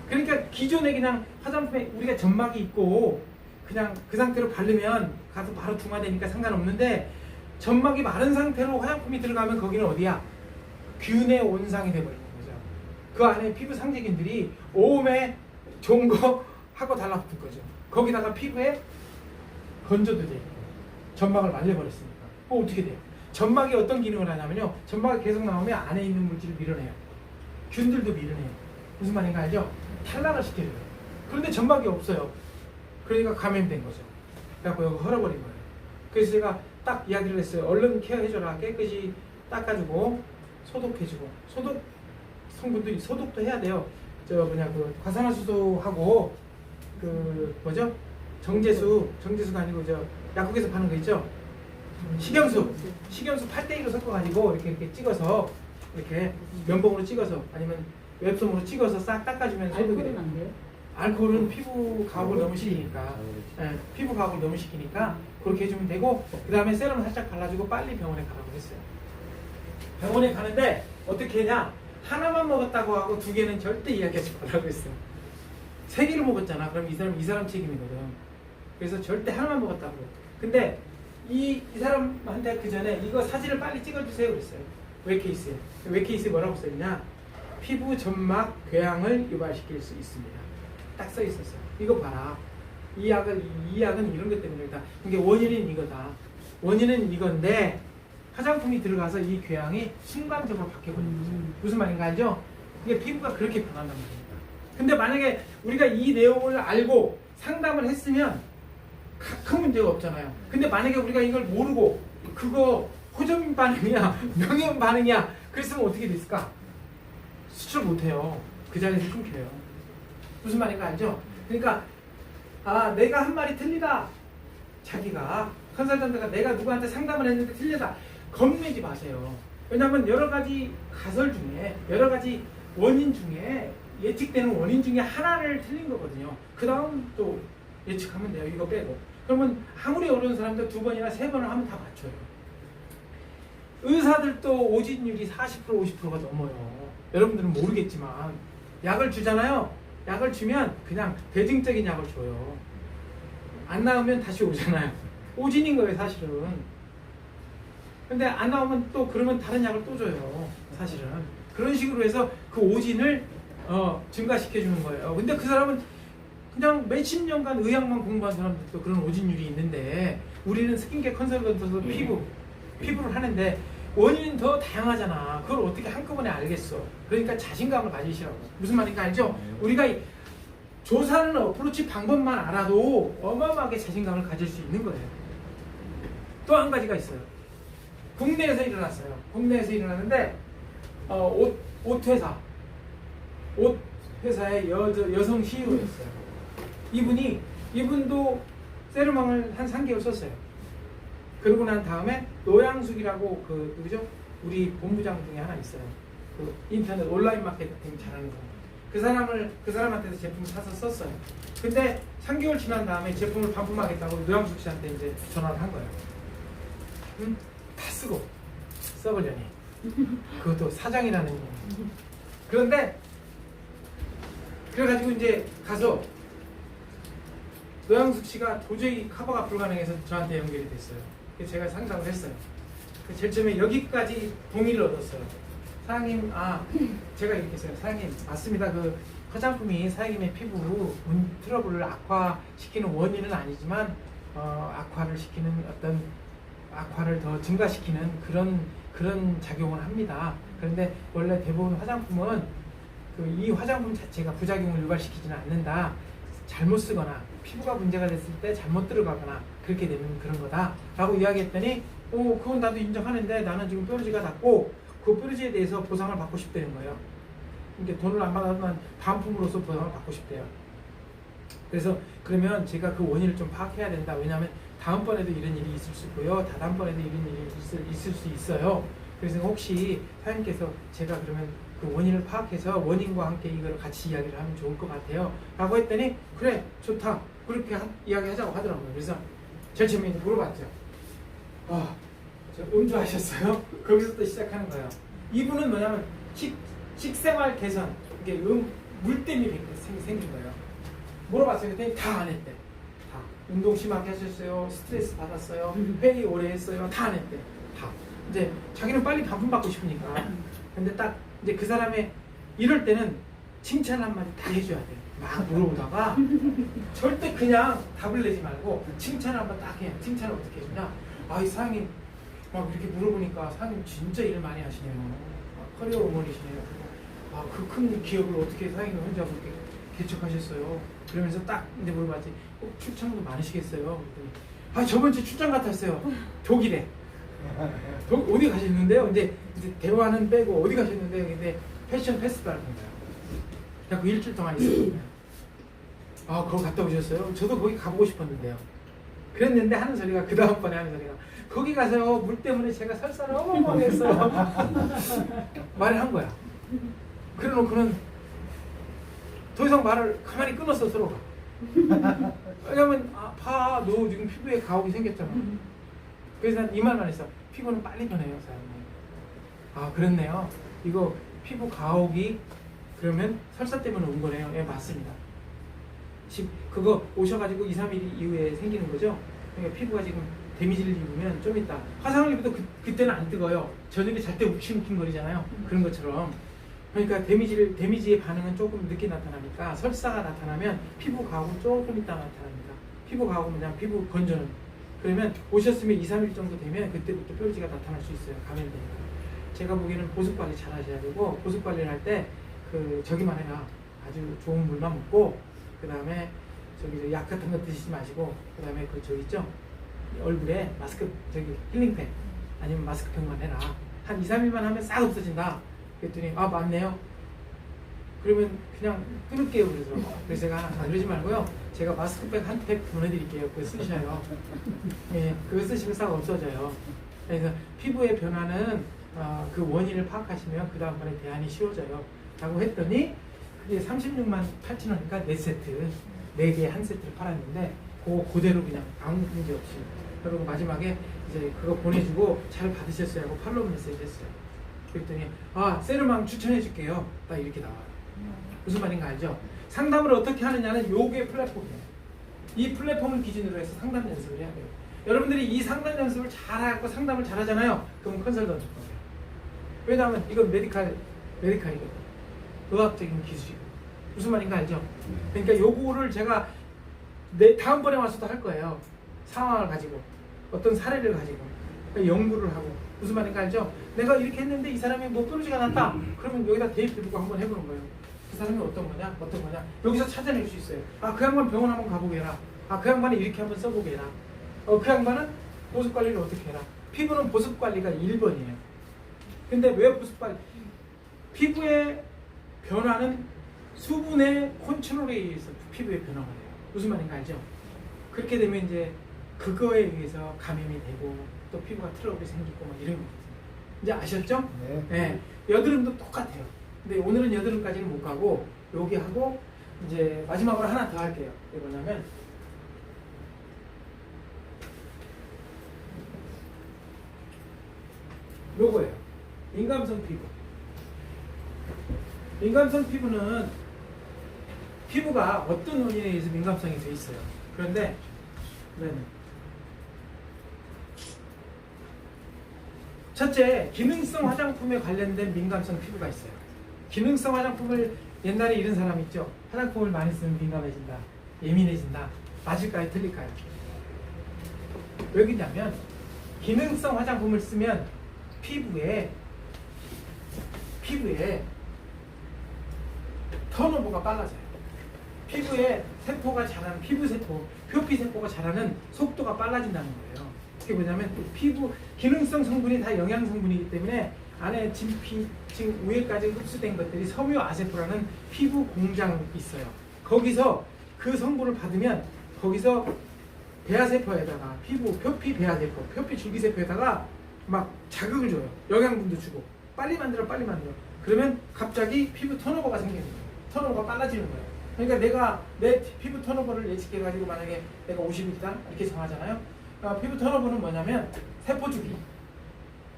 그러니까 기존에 그냥 화장품에 우리가 점막이 있고 그냥 그 상태로 바르면 가서 바로 중화되니까 상관없는데 점막이 마른 상태로 화장품이 들어가면 거기는 어디야? 균의 온상이 돼버리는 거죠. 그 안에 피부 상재균들이 오음에 좋은 거 하고 달라붙을 거죠. 거기다가 피부에 건조도 되고 점막을 말려버렸으니까. 어떻게 돼요? 점막이 어떤 기능을 하냐면요. 점막이 계속 나오면 안에 있는 물질을 밀어내요. 균들도 밀어내요. 무슨 말인가 알죠? 탈락을 시켜줘요. 그런데 점막이 없어요. 그러니까 감염된 거죠. 그래갖고 여기 헐어버린 거예요. 그래서 제가 딱 이야기를 했어요. 얼른 케어해줘라. 깨끗이 닦아주고 소독해주고. 소독 성분들이 소독도 해야 돼요. 그 과산화수소하고 그 뭐죠? 정제수가 아니고 약국에서 파는 거 있죠? 식염수 8대1로 섞어가지고 이렇게 찍어서 이렇게 면봉으로 찍어서 아니면 웹솜으로 찍어서 싹 닦아주면 소독이 돼요. 알코올은 안 돼요? 알코올은 피부 가혹을 너무 시키니까 피부 가혹을 너무 시키니까 그렇게 해주면 되고 그 다음에 세럼 살짝 발라주고 빨리 병원에 가라고 했어요. 병원에 가는데 어떻게 했냐? 하나만 먹었다고 하고 2개는 절대 이야기하지 말라고 했어요. 3개를 먹었잖아. 그럼 이 사람 책임이거든. 그래서 절대 하나만 먹었다고. 근데 이 사람한테 그 전에 이거 사진을 빨리 찍어주세요 그랬어요. 웹케이스에 뭐라고 써있냐? 피부 점막 궤양을 유발시킬 수 있습니다. 딱 써 있었어요. 이거 봐라. 이 약은 이런 것 때문이다. 이게 원인은 이거다. 원인은 이건데 화장품이 들어가서 이 궤양이 순간적으로 바뀌어버리는 거죠. 무슨 말인가 알죠? 이게 피부가 그렇게 변한단 말입니다. 근데 만약에 우리가 이 내용을 알고 상담을 했으면 큰 문제가 없잖아요. 근데 만약에 우리가 이걸 모르고 그거 호전 반응이야 명현 반응이야 그랬으면 어떻게 됐을까? 수출 못해요. 그 자리에서 끊겨요. 무슨 말인가 알죠? 그러니까 내가 한 말이 틀리다. 자기가 컨설턴트가 내가 누구한테 상담을 했는데 틀리다. 겁내지 마세요. 왜냐하면 여러 가지 가설 중에 여러 가지 원인 중에 예측되는 원인 중에 하나를 틀린 거거든요. 그 다음 또 예측하면 돼요. 이거 빼고. 그러면 아무리 어려운 사람도 2번이나 3번을 하면 다 맞춰요. 의사들도 오진율이 40% 50%가 넘어요. 여러분들은 모르겠지만 약을 주잖아요. 약을 주면 그냥 대증적인 약을 줘요. 안 나오면 다시 오잖아요. 오진인 거예요 사실은. 근데 안 나오면 또 그러면 다른 약을 또 줘요 사실은. 그런 식으로 해서 그 오진을 증가시켜 주는 거예요. 근데 그 사람은 그냥 몇십 년간 의학만 공부한 사람들도 그런 오진율이 있는데 우리는 스킨케어 컨설턴트에서 피부를 하는데 원인은 더 다양하잖아. 그걸 어떻게 한꺼번에 알겠어. 그러니까 자신감을 가지시라고. 무슨 말인지 알죠? 우리가 조사하는 어프로치 방법만 알아도 어마어마하게 자신감을 가질 수 있는 거예요. 또 한 가지가 있어요. 국내에서 일어났어요. 국내에서 일어났는데 옷 회사의 여성 CEO였어요. 이분도 세럼망을 한 3개월 썼어요. 그러고 난 다음에 노양숙이라고 누구죠? 우리 본부장 중에 하나 있어요. 그 인터넷 온라인 마케팅 잘하는 사람. 그 사람한테서 제품 사서 썼어요. 근데 3개월 지난 다음에 제품을 반품하겠다고 노양숙 씨한테 이제 전화를 한 거예요. 응? 다 쓰고 써보려니. 그것도 사장이라는 놈. 그런데 그래가지고 이제 가서 노양숙 씨가 도저히 커버가 불가능해서 저한테 연결이 됐어요. 그래서 제가 상담을 했어요. 제일 처음에 여기까지 동의를 얻었어요. 사장님, 제가 이렇게 했어요. 사장님, 맞습니다. 그 화장품이 사장님의 피부 트러블을 악화시키는 원인은 아니지만 악화를 시키는 어떤 악화를 더 증가시키는 그런 작용을 합니다. 그런데 원래 대부분 화장품은 이 화장품 자체가 부작용을 유발시키지는 않는다. 잘못 쓰거나 피부가 문제가 됐을 때 잘못 들어가거나 그렇게 되는 그런 거다 라고 이야기했더니 그건 나도 인정하는데 나는 지금 뾰루지가 났고 그 뾰루지에 대해서 보상을 받고 싶다는 거예요. 그러니까 돈을 안 받았지만 반품으로서 보상을 받고 싶대요. 그래서 그러면 제가 그 원인을 좀 파악해야 된다. 왜냐하면 다음번에도 이런 일이 있을 수 있고요. 다다음번에도 이런 일이 있을 수 있어요. 그래서 혹시 사장님께서 제가 그러면 그 원인을 파악해서 원인과 함께 이걸 같이 이야기를 하면 좋을 것 같아요 라고 했더니 그래 좋다 그렇게 이야기하자고 하더라고요. 그래서 제일 처음에 물어봤죠. 저 음주하셨어요? 거기서 또 시작하는 거예요. 이분은 뭐냐면 식생활 개선 이게 물땜이 생긴 거예요. 물어봤어요. 그랬더니 다 안 했대. 다 운동 심하게 하셨어요. 스트레스 받았어요. 회의 오래 했어요. 다 안 했대. 다 이제 자기는 빨리 반품받고 싶으니까. 근데 딱 이제 그 사람의 이럴 때는 칭찬 한마디 다 해줘야 돼. 막 물어보다가 절대 그냥 답을 내지 말고 칭찬 한번 딱 해. 칭찬을 어떻게 해주냐? 이 사장님 막 이렇게 물어보니까 사장님 진짜 일 많이 하시네요. 커리어 어머니시네요. 그 큰 기업을 어떻게 사장님 혼자 그렇게 개척하셨어요? 그러면서 딱 이제 물어봤지. 출장도 많으시겠어요? 그랬더니 저번 주 출장 갔었어요. 독일에. 어디 가셨는데요? 이제 대화는 빼고 어디 가셨는데요? 근데 패션 페스티벌 간 거예요. 그냥 그 일주일 동안 있었거든요. 거기 갔다 오셨어요? 저도 거기 가보고 싶었는데요. 그랬는데 하는 소리가 그 다음번에 하는 소리가 거기 가서 물 때문에 제가 설사를 어마어마하게 했어요. 말을 한 거야. 그래 놓고는 더 이상 말을 가만히 끊었어 서로가. 왜냐면 너 지금 피부에 가혹이 생겼잖아. 그래서 난 이 말만 했어. 피부는 빨리 변해요 사장님. 그렇네요. 이거 피부 가혹이 그러면 설사 때문에 온 거네요. 예, 맞습니다. 그거 오셔가지고 2, 3일 이후에 생기는 거죠. 그러니까 피부가 지금 데미지를 입으면 좀 있다. 화상을 입어도 그때는 안 뜨거요. 저녁에 잘 때 욱신욱신거리잖아요. 그런 것처럼. 그러니까 데미지의 반응은 조금 늦게 나타나니까 설사가 나타나면 피부 가혹은 조금 있다 나타납니다. 피부 가혹은 그냥 피부 건조는. 그러면 오셨으면 2, 3일 정도 되면 그때부터 뾰루지가 나타날 수 있어요. 감염되니까. 제가 보기에는 보습관리 잘 하셔야 되고 보습관리를 할 때 저기만 해라. 아주 좋은 물만 먹고 그 다음에 약 같은 거 드시지 마시고 그 다음에 저 있죠? 얼굴에 마스크 힐링팩 아니면 마스크팩만 해라. 한 2, 3일만 하면 싹 없어진다. 그랬더니 맞네요. 그러면 그냥 끊을게요. 그래서 제가 그러지 말고요. 제가 마스크팩 한 팩 보내드릴게요. 그거 쓰셔요. 예, 그거 쓰시면 싹 없어져요. 그래서 피부의 변화는 그 원인을 파악하시면 그 다음번에 대안이 쉬워져요. 라고 했더니 그게 36만 8천 원이니까 4세트 4개 한 세트를 팔았는데 그대로 그냥 아무 문제 없이 그리고 마지막에 이제 그거 보내주고 잘 받으셨어요 하고 팔로우 메시지 했어요. 그랬더니 세럼왕 추천해 줄게요. 딱 이렇게 나와요. 무슨 말인가 알죠? 상담을 어떻게 하느냐는 요게 플랫폼이에요. 이 플랫폼을 기준으로 해서 상담 연습을 해야 돼요. 여러분들이 이 상담 연습을 잘하고 상담을 잘하잖아요. 그럼 컨설턴트 거예요. 왜냐하면 이건 메디칼이거든요. 의학적인 기술이고. 무슨 말인가 알죠? 그러니까 요거를 제가 다음번에 와서도 할 거예요. 상황을 가지고 어떤 사례를 가지고 그러니까 연구를 하고. 무슨 말인가 알죠? 내가 이렇게 했는데 이 사람이 뾰루지가 났다. 그러면 여기다 대입해두고 한번 해보는 거예요. 그 사람이 어떤 거냐? 여기서 찾아낼 수 있어요. 그 양반 병원 한번 가보게 해라. 그 양반은 이렇게 한번 써보게 해라. 그 양반은 보습관리를 어떻게 해라. 피부는 보습관리가 1번이에요. 근데 왜 보습관리? 피부의 변화는 수분의 컨트롤에 의해서 피부의 변화가 돼요. 무슨 말인가 알죠? 그렇게 되면 이제 그거에 의해서 감염이 되고 또 피부가 트러블이 생기고 막 이런 거거든요. 이제 아셨죠? 네. 네. 여드름도 똑같아요. 근데 오늘은 여드름까지는 못 가고 여기 하고 이제 마지막으로 하나 더 할게요. 이게 뭐냐면 요거예요. 민감성 피부. 민감성 피부는 피부가 어떤 원인에 의해서 민감성이 돼 있어요. 그런데 첫째, 기능성 화장품에 관련된 민감성 피부가 있어요. 기능성 화장품을 옛날에 이런 사람 있죠. 화장품을 많이 쓰면 민감해진다, 예민해진다. 맞을까요? 틀릴까요? 왜 그러냐면 기능성 화장품을 쓰면 피부에 턴오버가 빨라져요. 피부에 세포가 자라는 피부세포, 표피세포가 자라는 속도가 빨라진다는 거예요. 그게 뭐냐면 피부 기능성 성분이 다 영양 성분이기 때문에 안에 진피, 지금 위에까지 흡수된 것들이 섬유아세포라는 피부 공장이 있어요. 거기서 그 성분을 받으면 거기서 배아세포에다가 피부 표피 배아세포, 표피 줄기세포에다가 막 자극을 줘요. 영양분도 주고 빨리 만들어. 그러면 갑자기 피부 턴오버가 생기는 거예요. 턴오버가 빨라지는 거예요. 그러니까 내 피부 턴오버를 예측해가지고 만약에 내가 50이다 이렇게 정하잖아요. 피부 턴오버는 뭐냐면 세포 주기.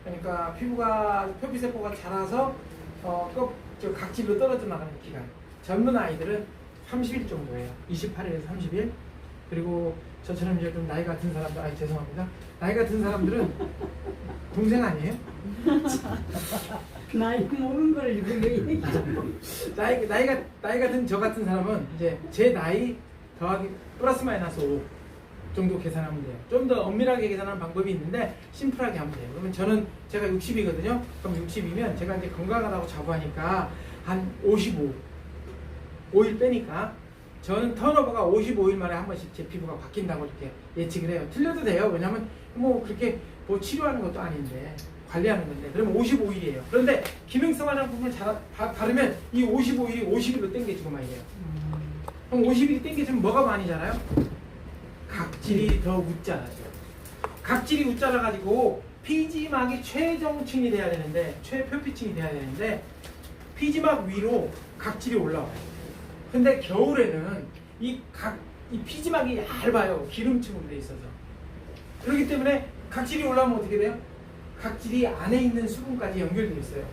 그러니까 피부가 표피세포가 자라서 저 각질로 떨어져 나가는 기간. 젊은 아이들은 30일 정도예요. 28일에서 30일. 그리고 저처럼 이제 좀 나이가 든 사람들, 죄송합니다. 나이가 든 사람들은 동생 아니에요? 나이 모르는 걸 이거 왜 얘기하죠? 나이가 든 저 같은 사람은 이제 제 나이 더하기 플러스 마이너스 5 정도 계산하면 돼요. 좀 더 엄밀하게 계산하는 방법이 있는데 심플하게 하면 돼요. 그러면 제가 60이거든요. 그럼 60이면 제가 이제 건강하다고 자부하니까 한 55일 빼니까 저는 턴오버가 55일 만에 한 번씩 제 피부가 바뀐다고 이렇게 예측을 해요. 틀려도 돼요. 왜냐면 뭐 그렇게 뭐 치료하는 것도 아닌데 관리하는 건데. 그러면 55일이에요. 그런데 기능성 화장품을 바르면 이 55일이 50일로 땡겨지고 말이에요. 그럼 50일이 땡겨지면 뭐가 많이 자라요? 각질이 더 웃자라죠. 각질이 웃자라가지고 피지막이 최정층이 돼야 되는데, 최표피층이 돼야 되는데 피지막 위로 각질이 올라와요. 근데 겨울에는 이 피지막이 얇아요. 기름층으로 돼 있어서. 그렇기 때문에 각질이 올라오면 어떻게 돼요? 각질이 안에 있는 수분까지 연결되어 있어요.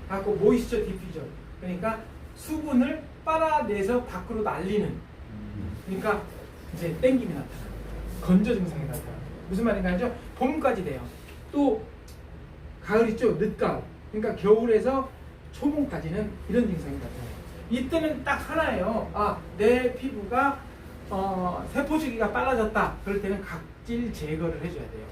그래서 모이스처 디퓨전. 그러니까 수분을 빨아내서 밖으로 날리는. 그러니까 이제 땡김이 나타나요. 건조 증상이 나타나요. 무슨 말인가 하죠? 봄까지 돼요. 또 가을 있죠? 늦가을. 그러니까 겨울에서 초봄까지는 이런 증상이 나타나요. 이때는 딱 하나예요. 내 피부가 세포 주기가 빨라졌다. 그럴 때는 각질 제거를 해줘야 돼요.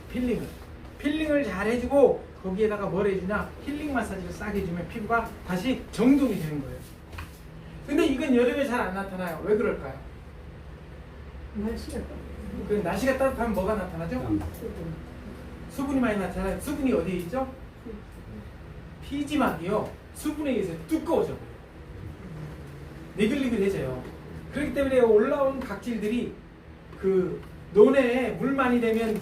필링을 잘 해주고 거기에다가 뭘 해주냐? 힐링 마사지를 싸게 해주면 피부가 다시 정돈이 되는 거예요. 근데 이건 여름에 잘 안 나타나요. 왜 그럴까요? 날씨가 따뜻하면 뭐가 나타나죠? 수분이 많이 나타나요. 수분이 어디에 있죠? 피지막이요. 수분에 의해서 두꺼워져. 니글니글해져요. 그렇기 때문에 올라온 각질들이 그 논에 물 많이 되면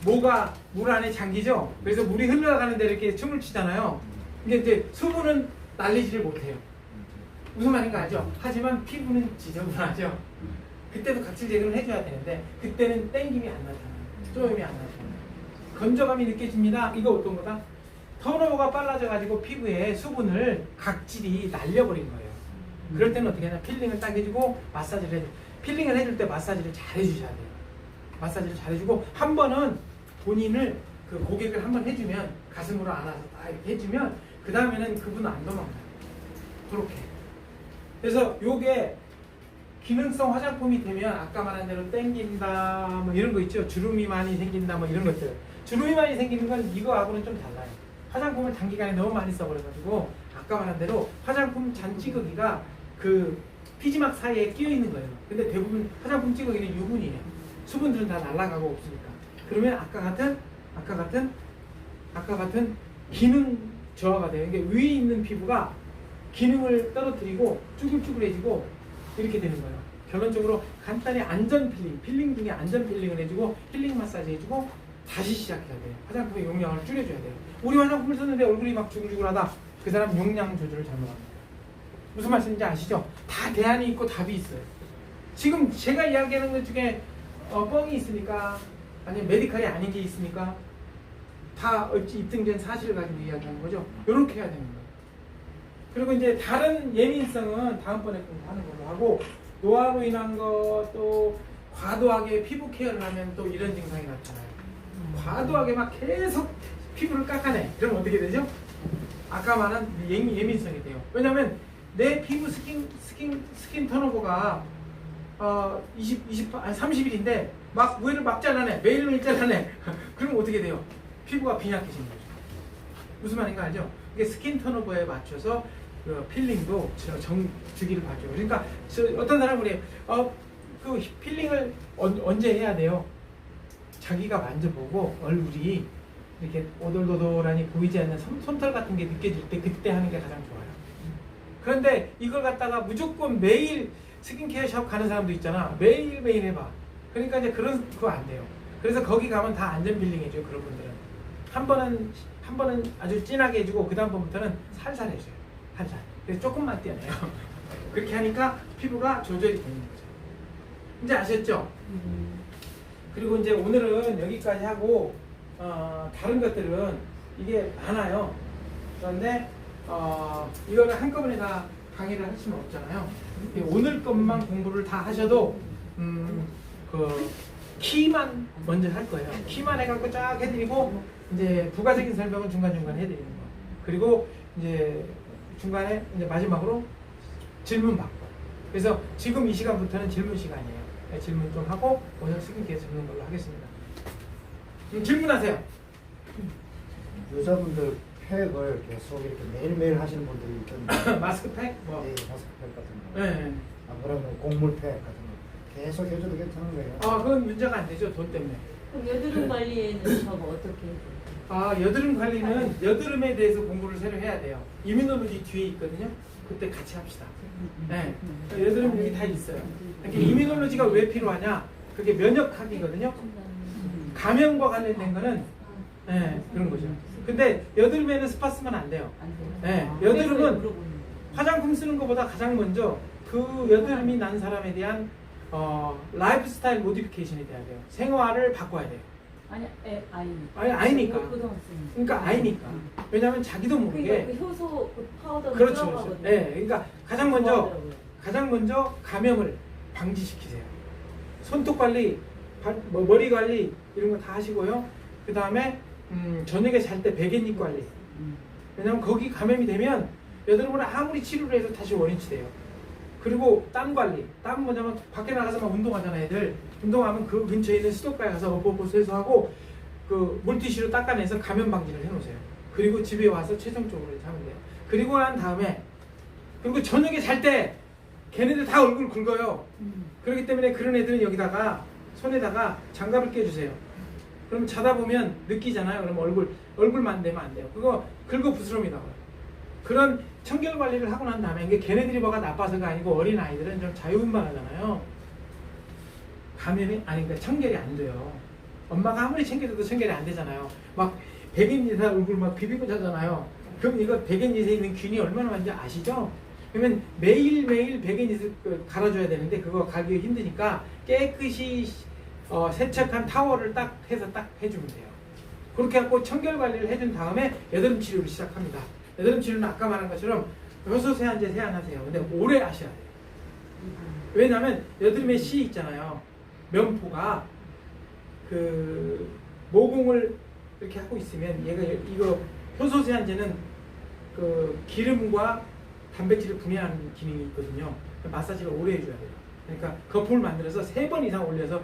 모가 물 안에 잠기죠. 그래서 물이 흘러가는데 이렇게 춤을 추잖아요. 근데 이제 수분은 날리지를 못해요. 무슨 말인가 알죠? 하지만 피부는 지저분하죠. 그때도 각질 제거를 해줘야 되는데 그때는 땡김이 안 나타나요. 쪼임이 안 나타나요. 건조감이 느껴집니다. 이거 어떤 거다? 턴오버가 빨라져가지고 피부에 수분을 각질이 날려버린 거예요. 그럴 때는 어떻게 하냐? 필링을 딱 해주고 마사지를 해줘. 필링을 해줄 때 마사지를 잘 해주셔야 돼요. 마사지를 잘 해주고 한 번은 본인을 그 고객을 한 번 해주면 가슴으로 안아서 딱 이렇게 해주면 그 다음에는 그분은 안 도망가요. 그렇게. 그래서 요게 기능성 화장품이 되면 아까 말한 대로 땡긴다 뭐 이런 거 있죠. 주름이 많이 생긴다 뭐 이런 것들. 주름이 많이 생기는 건 이거하고는 좀 달라요. 화장품을 단기간에 너무 많이 써버려가지고 아까 말한 대로 화장품 잔 찌꺼기가 그 피지막 사이에 끼어 있는 거예요. 근데 대부분 화장품 찌꺼기는 유분이에요. 수분들은 다 날아가고 없으니까. 그러면 아까 같은 기능 저하가 돼요. 이게 위에 있는 피부가 기능을 떨어뜨리고 쭈글쭈글해지고 이렇게 되는 거예요. 결론적으로 간단히 안전 필링 중에 안전 필링을 해주고 힐링 마사지 해주고 다시 시작해야 돼요. 화장품의 용량을 줄여줘야 돼요. 우리 화장품을 썼는데 얼굴이 막 주글주글하다. 그 사람 용량 조절을 잘못합니다. 무슨 말씀인지 아시죠? 다 대안이 있고 답이 있어요. 지금 제가 이야기하는 것 중에 뻥이 있으니까 아니면 메디칼이 아닌 게 있으니까 다 입증된 사실을 가지고 이야기하는 거죠. 이렇게 해야 되는 거예요. 그리고 이제 다른 예민성은 다음번에 하는 걸로 하고, 노화로 인한 것, 또 과도하게 피부 케어를 하면 또 이런 증상이 나타나요. 과도하게 막 계속 피부를 깎아내. 그러면 어떻게 되죠? 아까 말한 예민성이 돼요. 왜냐면 내 피부 스킨 턴오버가 30일인데 막 우회를 막 잘라내. 매일매일 잘라내. 그럼 어떻게 돼요? 피부가 빈약해지는 거죠. 무슨 말인가 알죠? 이게 스킨 턴오버에 맞춰서 그 필링도 주기를 봐줘요. 그러니까 어떤 사람은 그래요. 그 필링을 언제 해야 돼요? 자기가 만져보고 얼굴이 이렇게 오돌도돌하니 보이지 않는 솜털 같은 게 느껴질 때 그때 하는 게 가장 좋아요. 그런데 이걸 갖다가 무조건 매일 스킨케어 샵 가는 사람도 있잖아. 매일매일 해봐. 그러니까 이제 그거 안 돼요. 그래서 거기 가면 다 안전 필링 해줘요. 그런 분들은. 한 번은 아주 진하게 해주고 그 다음번부터는 살살 해줘요. 살살. 그래서 조금만 떼어내요. 그렇게 하니까 피부가 조절이 되는 거죠. 이제 아셨죠? 그리고 이제 오늘은 여기까지 하고 다른 것들은 이게 많아요. 그런데 이거를 한꺼번에 다 강의를 할 수는 없잖아요. 오늘 것만 공부를 다 하셔도 그 키만 먼저 할 거예요. 키만 해갖고 쫙 해드리고 이제 부가적인 설명은 중간중간 해드리는 거. 그리고 이제 중간에 이제 마지막으로 질문 받고. 그래서 지금 이 시간부터는 질문 시간이에요. 네, 질문 좀 하고 오늘 스킨케어 듣는 걸로 하겠습니다. 질문하세요. 여자분들 팩을 계속 이렇게 매일매일 하시는 분들이 있던데 마스크팩? 뭐. 네, 마스크팩 같은 거. 네. 안 그러면 곡물팩 같은 거 계속 해줘도 괜찮은 거예요? 그건 문제가 안 되죠. 돈 때문에. 그럼 여드름 관리에는 저거 어떻게 해요? 여드름 관리는 여드름에 대해서 공부를 새로 해야 돼요. 이뮤놀로지 뒤에 있거든요. 그때 같이 합시다. 네. 여드름 여기 다 있어요. 이렇게 이뮤놀로지가 왜 필요하냐? 그게 면역학이거든요. 감염과 관련된 거는 네, 그런 거죠. 근데 여드름에는 스파 쓰면 안 돼요. 네, 여드름은 화장품 쓰는 것보다 가장 먼저 그 여드름이 난 사람에 대한 라이프 스타일 모디피케이션이 돼야 돼요. 생활을 바꿔야 돼요. 아이니까. 그러니까 아이니까. 왜냐하면 자기도 모르게. 그 효소 그 파우더 그렇죠, 그렇죠. 네, 그러니까 가장 먼저 감염을 방지시키세요. 손톱 관리, 머리 관리 이런 거 다 하시고요. 그 다음에 저녁에 잘 때 베갯잎 관리. 왜냐하면 거기 감염이 되면 여드름을 아무리 치료를 해도 다시 원위치 돼요. 그리고 땀 관리. 땀은 뭐냐면 밖에 나가서 막 운동하잖아 애들. 운동하면 그 근처에 있는 수도가에 가서 엎어엎어 세수하고 그 물티슈로 닦아내서 감염 방지를 해놓으세요. 그리고 집에 와서 최종적으로 하면 돼요. 그리고 난 다음에 그리고 저녁에 잘 때 걔네들 다 얼굴 긁어요. 그렇기 때문에 그런 애들은 여기다가 손에다가 장갑을 껴주세요. 그럼 자다 보면 느끼잖아요. 그럼 얼굴만 대면 안 돼요. 그거 긁어 부스럼이 나와요. 그런 청결 관리를 하고 난 다음에 이게 걔네들이 뭐가 나빠서가 아니고 어린 아이들은 좀 자유분방하잖아요. 감염이 그러니까 청결이 안 돼요. 엄마가 아무리 챙겨줘도 청결이 안 되잖아요. 막 백인이사 얼굴 막 비비고 자잖아요. 그럼 이거 백인이사에 있는 균이 얼마나 많은지 아시죠? 그러면 매일매일 백인이사 갈아줘야 되는데 그거 가기 힘드니까 깨끗이 세척한 타월을 딱 해서 딱 해주면 돼요. 그렇게 하고 청결 관리를 해준 다음에 여드름 치료를 시작합니다. 여드름 치료는 아까 말한 것처럼 효소 세안제 세안하세요. 근데 오래 하셔야 돼요. 왜냐하면 여드름에 씨 있잖아요. 면포가 그 모공을 이렇게 하고 있으면 얘가 이거 효소 세안제는 그 기름과 단백질을 분해하는 기능이 있거든요. 마사지를 오래 해줘야 돼요. 그러니까 거품을 만들어서 3번 이상 올려서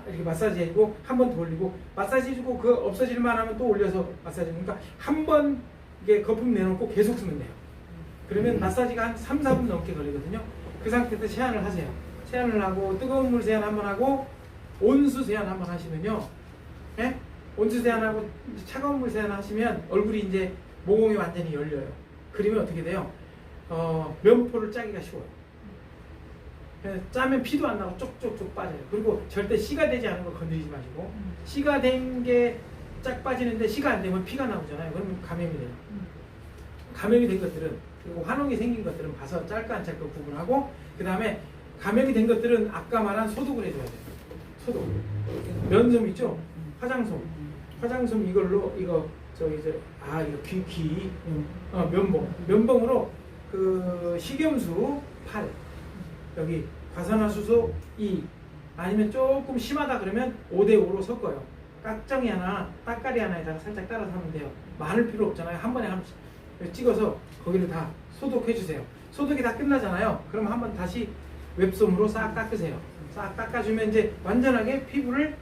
이렇게 마사지 해주고 한 번 더 올리고 마사지 해주고 그 없어질만 하면 또 올려서 마사지. 그러니까 한 번 이게 거품 내놓고 계속 쓰면 돼요. 그러면 마사지가 한 3, 4분 넘게 걸리거든요. 그 상태에서 세안을 하세요. 세안을 하고 뜨거운 물 세안 한번 하고 온수 세안 한번 하시면요. 예? 온수 세안하고 차가운 물 세안 하시면 얼굴이 이제 모공이 완전히 열려요. 그러면 어떻게 돼요? 면포를 짜기가 쉬워요. 짜면 피도 안 나고 쪽쪽쪽 빠져요. 그리고 절대 씨가 되지 않은 거 건드리지 마시고 씨가 된 게 쫙 빠지는데 씨가 안 되면 피가 나오잖아요. 그러면 감염이 돼요. 감염이 된 것들은 그리고 환웅이 생긴 것들은 봐서 짧고 안 짧고 구분하고, 그 다음에 감염이 된 것들은 아까 말한 소독을 해줘야 돼요. 소독. 면솜 있죠? 화장솜 이걸로 이거 이거 귀 면봉으로 그 식염수 8, 여기 과산화수소 2, 아니면 조금 심하다 그러면 5대5로 섞어요. 깍정이 하나, 따까리 하나에다가 살짝 따라서 하면 돼요. 많을 필요 없잖아요. 한 번에 한 번씩 찍어서 거기를 다 소독해 주세요. 소독이 다 끝나잖아요. 그럼 한번 다시 웹솜으로 싹 닦으세요. 싹 닦아주면 이제 완전하게 피부를,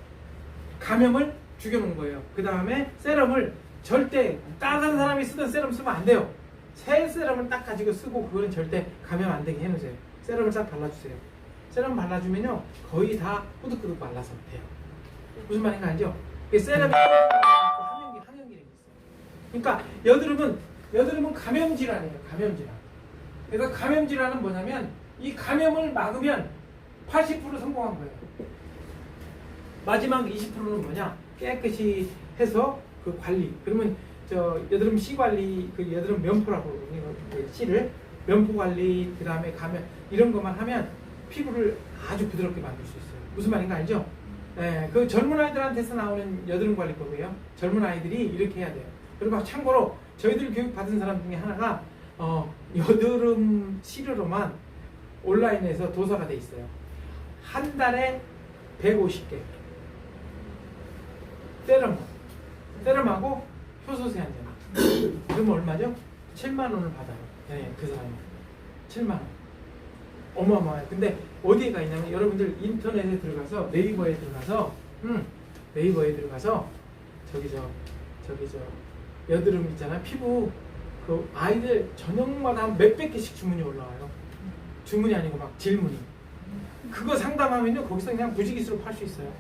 감염을 죽여놓은 거예요. 그 다음에 세럼을 절대 다른 사람이 쓰던 세럼 쓰면 안 돼요. 새 세럼을 딱 가지고 쓰고, 그거는 절대 감염 안 되게 해놓으세요. 세럼을 싹 발라주세요. 세럼 발라주면요 거의 다 꾸덕꾸덕 발라서 돼요. 무슨 말인가 알죠? 세럼이 항염기능이 있어요. 그러니까 여드름은 감염질환이에요. 감염질환. 그러니까 감염질환은 뭐냐면 이 감염을 막으면 80% 성공한 거예요. 마지막 20%는 뭐냐? 깨끗이 해서 그 관리. 그러면 저 여드름 씨 관리, 그 여드름 면포라고 그러거든요. 그 씨를 면포 관리, 그 다음에 감염 이런 것만 하면 피부를 아주 부드럽게 만들 수 있어요. 무슨 말인가 알죠? 네, 그 젊은 아이들한테서 나오는 여드름 관리법이에요. 젊은 아이들이 이렇게 해야 돼요. 그리고 참고로 저희들 교육 받은 사람 중에 하나가 여드름 치료로만 온라인에서 도사가 돼 있어요. 한 달에 150개. 세럼하고 효소세 한 잔. 그러면 얼마죠? 7만 원을 받아요. 네, 그 사람이 7만 원. 어마어마해요. 근데 어디에 가 있냐면 여러분들 인터넷에 들어가서 네이버에 들어가서 저기 여드름 있잖아요. 피부 그 아이들 저녁마다 몇백 개씩 주문이 올라와요. 주문이 아니고 막 질문이. 그거 상담하면요 거기서 그냥 부지기수로 팔 수 있어요.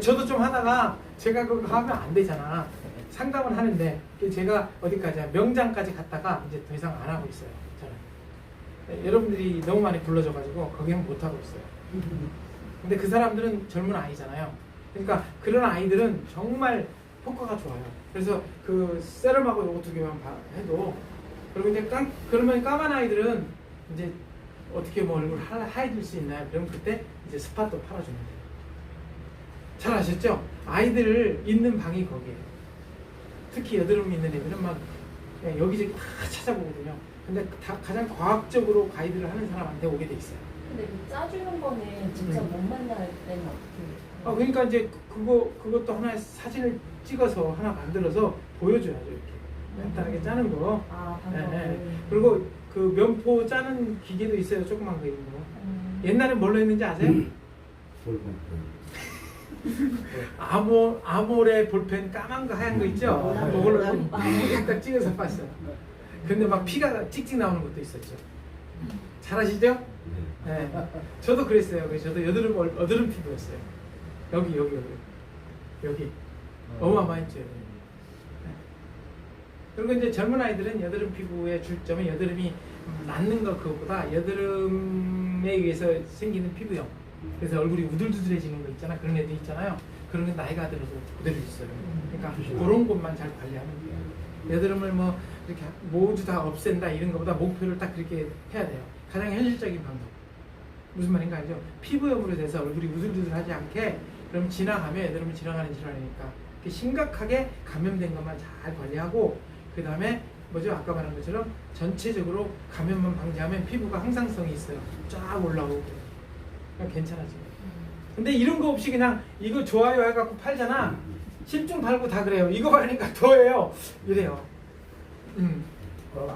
저도 좀 하다가 제가 그거 하면 안 되잖아. 상담을 하는데 제가 어디까지 명장까지 갔다가 이제 더 이상 안 하고 있어요. 저는. 여러분들이 너무 많이 불러줘가지고 거기는 못 하고 있어요. 근데 그 사람들은 젊은 아이잖아요. 그러니까 그런 아이들은 정말 효과가 좋아요. 그래서 그 세럼하고 요거 두 개만 해도, 그리고 이제 그러면 까만 아이들은 이제 어떻게 뭐 얼굴 하얘질 수 있나요? 그럼 그때 이제 스팟도 팔아주면 돼요. 잘 아셨죠? 아이들 있는 방이 거기에요. 특히 여드름 있는 애들은 막 여기저기 다 찾아보거든요. 근데 가장 과학적으로 가이드를 하는 사람한테 오게 돼 있어요. 근데 그 짜주는 거는 직접 못 만날 때는 어떻게? 그러니까 이제 그것도 하나의 사진을 찍어서 하나 만들어서 보여줘야죠. 이렇게 간단하게 짜는 거. 방법을. 네. 그리고 그 면포 짜는 기계도 있어요. 조그만 거 있는 거. 옛날에 뭘로 했는지 아세요? 아모레 볼펜 까만 거 하얀 거 있죠? 그걸로 딱 찍어서 봤어요. 근데 막 피가 찍찍 나오는 것도 있었죠. 잘 아시죠? 네. 저도 그랬어요. 그래서 저도 여드름 피부였어요. 여기. 어마어마했죠. 네. 그리고 이제 젊은 아이들은 여드름 피부의 줄점은 여드름이 낫는 것 그것보다 여드름에 의해서 생기는 피부염. 그래서 얼굴이 우들두들해지는 거 있잖아. 그런 애들 있잖아요. 그런 게 나이가 들어도 그대로 있어요. 그러니까 그런 것만 잘 관리하면 돼요. 여드름을 뭐 이렇게 모두 다 없앤다 이런 것보다 목표를 딱 그렇게 해야 돼요. 가장 현실적인 방법. 무슨 말인가 알죠? 피부염으로 돼서 얼굴이 우들두들하지 않게, 그럼 지나가면 여드름이 지나가는 질환이니까 심각하게 감염된 것만 잘 관리하고, 그 다음에 뭐죠? 아까 말한 것처럼 전체적으로 감염만 방지하면 피부가 항상성이 있어요. 쫙 올라오고 괜찮아져요. 근데 이런 거 없이 그냥 이거 좋아요 해갖고 팔잖아. 10중 팔고 다 그래요. 이거 바르니까 더해요. 이래요.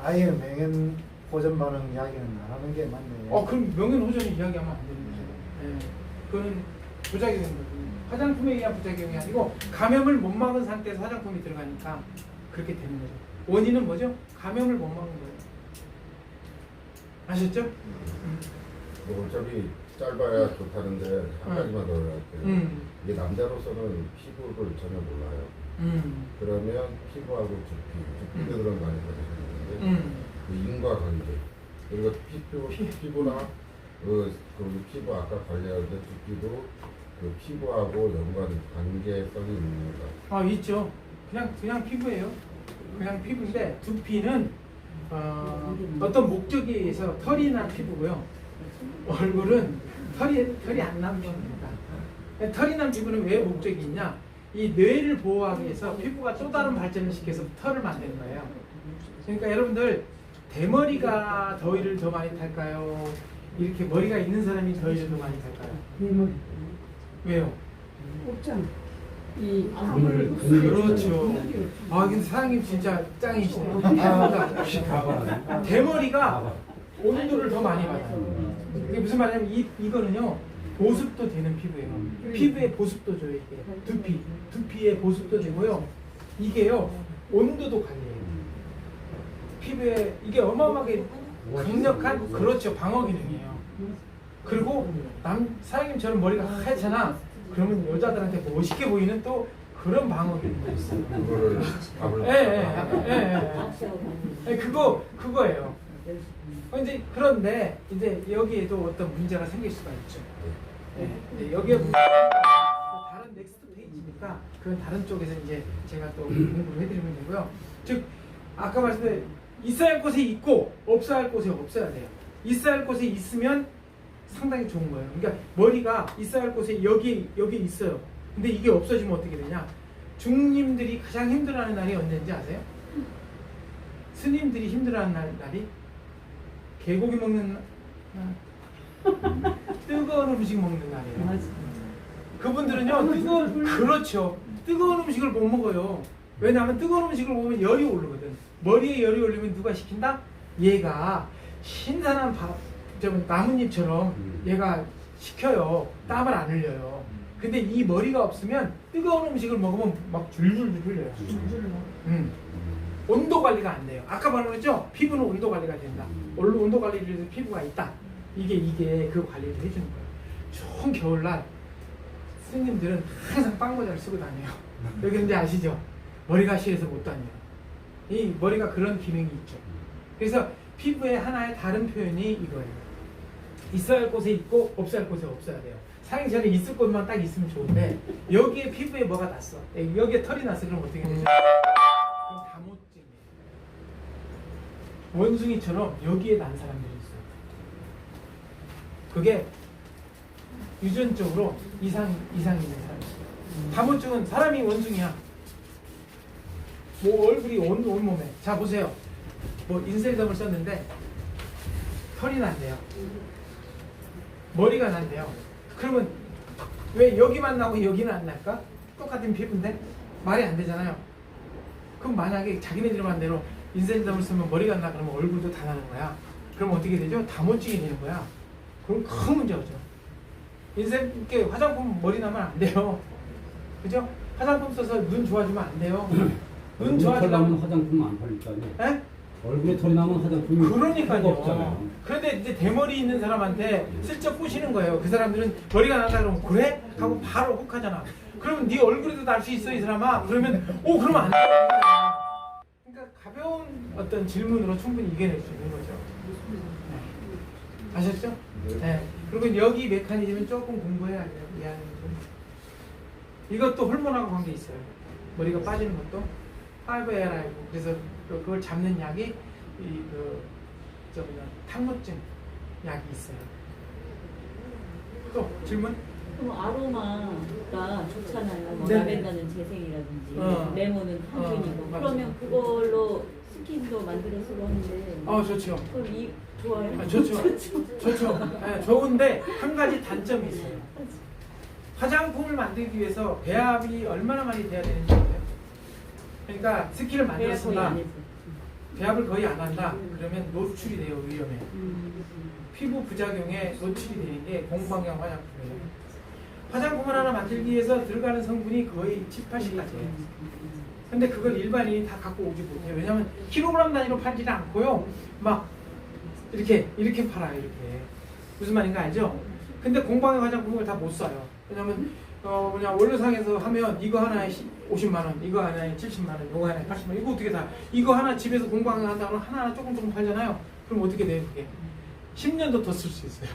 아예 맹연 호전 반응 이야기는 안 하는 게 맞네요. 그럼 명연호전이 이야기하면 안 되는 거죠. 네. 그건 부작용인 거죠. 화장품에 의한 부작용이 아니고 감염을 못 막은 상태에서 화장품이 들어가니까 그렇게 되는 거죠. 원인은 뭐죠? 감염을 못 막은 거예요. 아셨죠? 어차피 짧아야 좋다는데 한 가지만 더 할게요. 이게 남자로서는 피부를 전혀 몰라요. 그러면 피부하고 두피도 그런 거 많이 가지셨는데 그 인과관계, 그리고 피부나 그 피부 아까 관리할 때 두피도 그 피부하고 연관 관계성이 있는 거. 있죠. 그냥 피부예요. 그냥 피부인데 두피는 어떤 목적에 의해서 털이 난 피부고요. 얼굴은 털이 안 난 피부입니다. 털이 난 피부는 왜 목적이 있냐? 이 뇌를 보호하기 위해서 피부가 또 다른 발전을 시켜서 털을 만드는 거예요. 그러니까 여러분들 대머리가 더위를 더 많이 탈까요? 이렇게 머리가 있는 사람이 더위를 더 많이 탈까요? 대머리. 왜요? 없잖아. 이 그늘, 그렇죠. 아 근데 사장님 진짜 짱이시네요. 대머리가 온도를 더 많이 받아요. 이게 무슨 말이냐면 이거는요 보습도 되는 피부예요. 피부에 보습도 줘요. 이게 두피에 보습도 되고요. 이게요 온도도 관리해요. 피부에 이게 어마어마하게 강력한 그렇죠 방어 기능이에요. 그리고 사장님처럼 머리가 하얗잖아. 그러면 여자들한테 멋있게 보이는 또 그런 방어 기능도 있어요. 그거를 밥을 예. 그거예요. 이제 그런데 이제 여기에도 어떤 문제가 생길 수가 있죠. 네, 여기에 다른 넥스트 페이지니까 그건 다른 쪽에서 이제 제가 또 공부를 해드리면 되고요. 즉 아까 말씀드린 있어야 할 곳에 있고 없어야 할 곳에 없어야 돼요. 있어야 할 곳에 있으면 상당히 좋은 거예요. 그러니까 머리가 있어야 할 곳에 여기 있어요. 근데 이게 없어지면 어떻게 되냐? 중님들이 가장 힘들어하는 날이 언제인지 아세요? 스님들이 힘들어하는 날이 개고기 먹는 날, 뜨거운 음식 먹는 날이에요. 그분들은요, 그렇죠. 뜨거운 음식을 못 먹어요. 왜냐하면 뜨거운 음식을 먹으면 열이 오르거든. 머리에 열이 오르면 누가 시킨다? 얘가 신선한 나뭇잎처럼 얘가 식혀요. 땀을 안 흘려요. 근데 이 머리가 없으면 뜨거운 음식을 먹으면 막 줄줄줄 흘려요. 온도 관리가 안 돼요. 아까 말했죠? 피부는 온도 관리가 된다. 온도 관리를 해서 피부가 있다. 이게 그 관리를 해주는 거예요. 좋은 겨울날 스님들은 항상 빵모자를 쓰고 다녀요. 여기 근데 아시죠? 머리가 시려서 못 다녀요. 이 머리가 그런 기능이 있죠. 그래서 피부의 하나의 다른 표현이 이거예요. 있어야 할 곳에 있고 없어야 할 곳에 없어야 돼요. 사실 저는 있을 곳만 딱 있으면 좋은데 여기에 피부에 뭐가 났어. 여기에 털이 났어. 그럼 어떻게 되죠? 그럼 다모증이에요. 원숭이처럼 여기에 난 사람들이 있어요. 그게 유전적으로 이상 있는 사람이에요. 다모증은 사람이 원숭이야. 뭐 얼굴이 온몸에. 자 보세요. 뭐 인쇄점을 썼는데 털이 난대요. 머리가 난대요. 그러면 왜 여기만 나고 여기는 안 날까? 똑같은 피부인데 말이 안 되잖아요. 그럼 만약에 자기네들 맘대로 인쇄점을 쓰면 머리가 나 그러면 얼굴도 다 나는 거야. 그럼 어떻게 되죠? 다모증이 되는 거야. 그럼 큰 문제가 오죠. 이렇게 화장품 머리 나면 안 돼요. 그죠? 화장품 써서 눈 좋아지면 안 돼요. 눈 좋아지려면 화장품 안 팔릴까요? 에? 얼굴에 털이 나면 화장품이 그러니까요. 없잖아요. 그런데 이제 대머리 있는 사람한테 슬쩍 꼬시는 거예요. 그 사람들은 머리가 난다 그러면 그래? 하고 바로 혹하잖아. 그러면 네 얼굴에도 날 수 있어 이 사람아. 그러면 그러면 안 돼. 그러니까 가벼운 어떤 질문으로 충분히 이겨낼 수 있는 거죠. 네. 아셨죠? 네. 그리고 여기 메커니즘은 조금 공부해야 돼요. 이해하는 좀. 이것도 호르몬하고 관계 있어요. 머리가 빠지는 것도 5AR이고 그래서 그걸 잡는 약이 탕노증 약이 있어요. 또 질문? 그럼 아로마가 좋잖아요. 뭐 네네. 라벤더는 재생이라든지 레몬은 맞아요. 항균이고 그러면 그걸로 스킨도 만들어 쓰고 하는데 좋죠. 그럼 이 좋아요? 아, 좋죠. 네, 좋은데 한 가지 단점이 있어요. 화장품을 만들기 위해서 배합이 얼마나 많이 돼야 되는지 아세요? 그러니까 스킨을 만들었으나 배합을 거의 안 한다. 그러면 노출이 돼요. 위험해. 피부 부작용에 노출이 되는 게 공방형 화장품이에요. 화장품을 하나 만들기 위해서 들어가는 성분이 거의 7, 80가지예요. 근데 그걸 일반인이 다 갖고 오지 못해요. 왜냐하면 킬로그램 단위로 팔지는 않고요. 막 이렇게 팔아요. 이렇게. 무슨 말인가 알죠? 근데 공방형 화장품을 다 못 사요. 왜냐하면 그냥 원료상에서 하면 이거 하나에 50만 원, 이거 하나에 70만 원, 이거 하나에 80만 원, 이거 어떻게 다 이거 하나 집에서 공방형 한다 그러면 하나하나 조금 팔잖아요. 그럼 어떻게 돼요? 그게 10년도 더 쓸 수 있어요.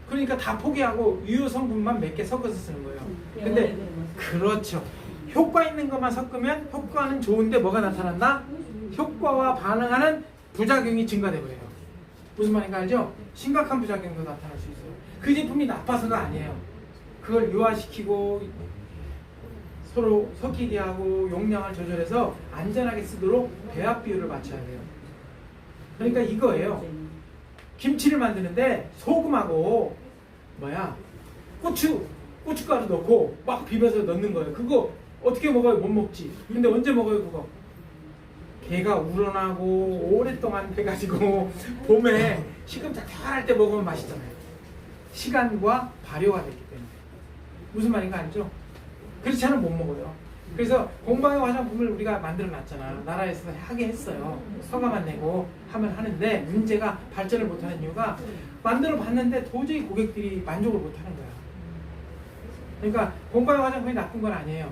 그러니까 다 포기하고 유효 성분만 몇 개 섞어서 쓰는 거예요. 근데 그렇죠. 효과 있는 것만 섞으면 효과는 좋은데 뭐가 나타난다? 효과와 반응하는 부작용이 증가돼 버려요. 무슨 말인지 알죠? 심각한 부작용도 나타날 수 있어요. 그 제품이 나빠서가 아니에요. 그걸 유화시키고 서로 섞이게 하고 용량을 조절해서 안전하게 쓰도록 배합 비율을 맞춰야 돼요. 그러니까 이거예요. 김치를 만드는데 소금하고 고춧가루 넣고 막 비벼서 넣는 거예요. 그거 어떻게 먹어요? 못 먹지. 근데 언제 먹어요 그거? 개가 우러나고 오랫동안 돼가지고 봄에 식금 짭짤할 때 먹으면 맛있잖아요. 시간과 발효가 됐기 때문에. 무슨 말인가 알죠? 그렇지 않으면 못 먹어요. 그래서 공방의 화장품을 우리가 만들어 놨잖아. 나라에서 하게 했어요. 허가만 내고 하면 하는데 문제가 발전을 못하는 이유가 만들어 봤는데 도저히 고객들이 만족을 못하는 거야. 그러니까 공방의 화장품이 나쁜 건 아니에요.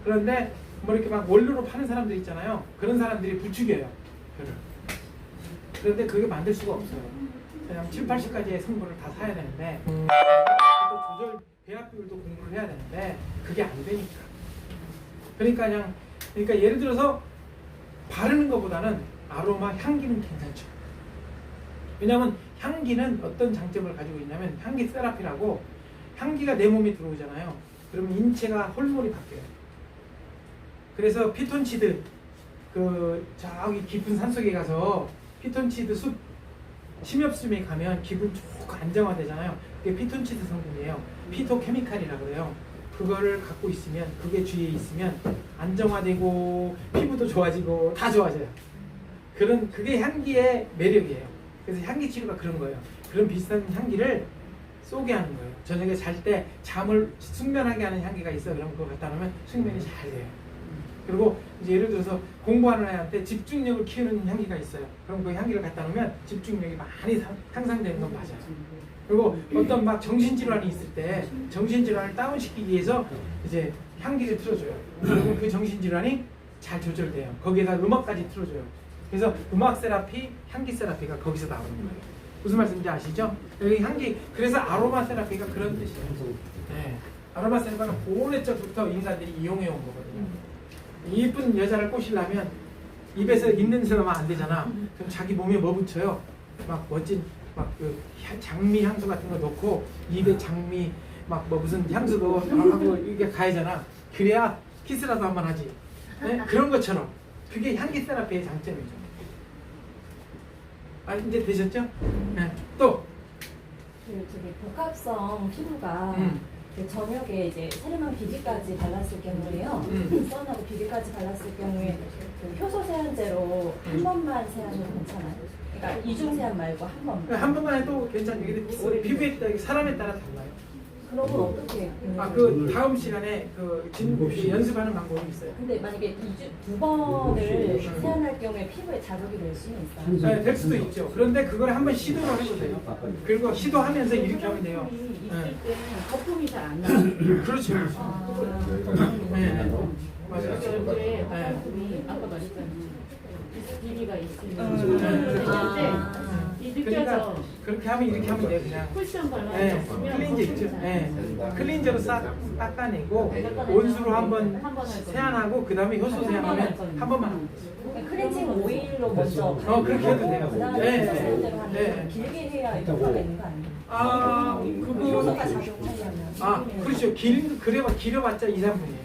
그런데 뭐 이렇게 막 원료로 파는 사람들 있잖아요. 그런 사람들이 부추겨요. 표를. 그런데 그게 만들 수가 없어요. 왜냐면 7, 80가지의 성분을 다 사야 되는데 또 조절 배합 비율도 공부를 해야 되는데 그게 안 되니까. 그러니까 예를 들어서 바르는 것보다는 아로마 향기는 괜찮죠. 왜냐하면 향기는 어떤 장점을 가지고 있냐면 향기 세라피라고 향기가 내 몸에 들어오잖아요. 그러면 인체가 호르몬이 바뀌어요. 그래서 피톤치드 저기 깊은 산속에 가서 피톤치드 숲 침엽수에 가면 기분 좋고 안정화되잖아요. 그게 피톤치드 성분이에요. 피토케미칼이라 그래요. 그거를 갖고 있으면 그게 주위에 있으면 안정화되고 피부도 좋아지고 다 좋아져요. 그게 향기의 매력이에요. 그래서 향기 치료가 그런 거예요. 그런 비슷한 향기를 쏘게 하는 거예요. 저녁에 잘 때 잠을 숙면하게 하는 향기가 있어요. 그러면 그거 갖다 놓으면 숙면이 잘 돼요. 그리고 이제 예를 들어서 공부하는 애한테 집중력을 키우는 향기가 있어요. 그럼 그 향기를 갖다 놓으면 집중력이 많이 향상되는 건 맞아요. 그리고 어떤 막 정신질환이 있을 때 정신질환을 다운시키기 위해서 이제 향기를 틀어줘요. 그러면 그 정신질환이 잘 조절돼요. 거기에다 음악까지 틀어줘요. 그래서 음악 세라피, 향기 세라피가 거기서 나오는 거예요. 무슨 말씀인지 아시죠? 여기 향기, 그래서 아로마 세라피가 그런 뜻이에요. 네. 아로마 세라피는 오래전부터 인간들이 이용해 온 거거든요. 이쁜 여자를 꼬시려면 입에서 입냄새 나면 안 되잖아. 그럼 자기 몸에 뭐 붙여요? 막 멋진 장미 향수 같은 거 넣고 입에 장미 막 무슨 향수도 하고 이게 가야잖아. 그래야 키스라도 한번 하지. 네? 그런 것처럼 그게 향기 세라피의 장점이죠. 아 이제 되셨죠? 네. 또 복합성 피부가 저녁에 이제 세림한 비비까지 발랐을 경우에요. 선하고 비비까지 발랐을 경우에 그 효소 세안제로 한 번만 세안해도 괜찮아요. 그러니까 이중 세안 말고 한 번만. 한 번만 해도 괜찮아요. 근데 피부에 따라 사람에 따라 달라요. 그런 건 어떻게? 그 다음 시간에 연습하는 방법이 있어요. 근데 만약에 두 번을 세안할 경우에 피부에 자극이 될 수는 있어요. 네, 될 수도 있죠. 그런데 그걸 한번 시도를 해보세요. 그리고 시도하면서 이렇게 하면 돼요. 있을 때 거품이 잘 안 나요. 그렇죠. 네, 맞아요. 이제 화장품이 아까 말했잖아요. 비비가 있으면 이 느껴져. 그렇게 하면 이렇게 하면 돼요. 그냥. 쿠션 네, 발라주면 클렌저 있죠. 네. 클렌저로 싹 닦아내고 온수로 한번 세안하고 그 다음에 효소 세안하면 한 번만 하면 돼요. 클렌징 오일로 먼저. 그렇게 해도 돼요. 그다음에 네. 효소 세안제로 하는 네. 길게 해야 효과가 있는 거 아니에요? 효소가 작용하려면. 그렇죠. 길어봤자 2, 3분이에요.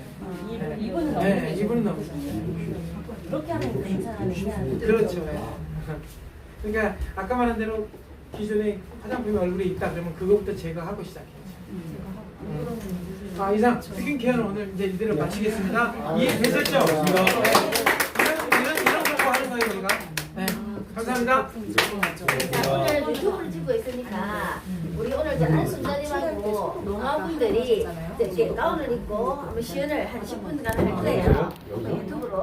이분은 너무 네, 이분은 너무 이렇게 하면 괜찮으면 그렇죠. 그러니까 아까 말한 대로 기존에 화장품이 얼굴에 있다 그러면 그거부터 제거하고 시작해야죠. 이상 스킨케어는 오늘 이제 이대로 마치겠습니다. 이해되셨죠? 이런 정보 하는 거예요 우리가. 네, 감사합니다. 오늘 유튜브를 찍고 있으니까 우리 오늘 이제 안순자님하고 농아분들이 이제 가운을 입고 한번 시연을 한 10분간 할 거예요. 유튜브로.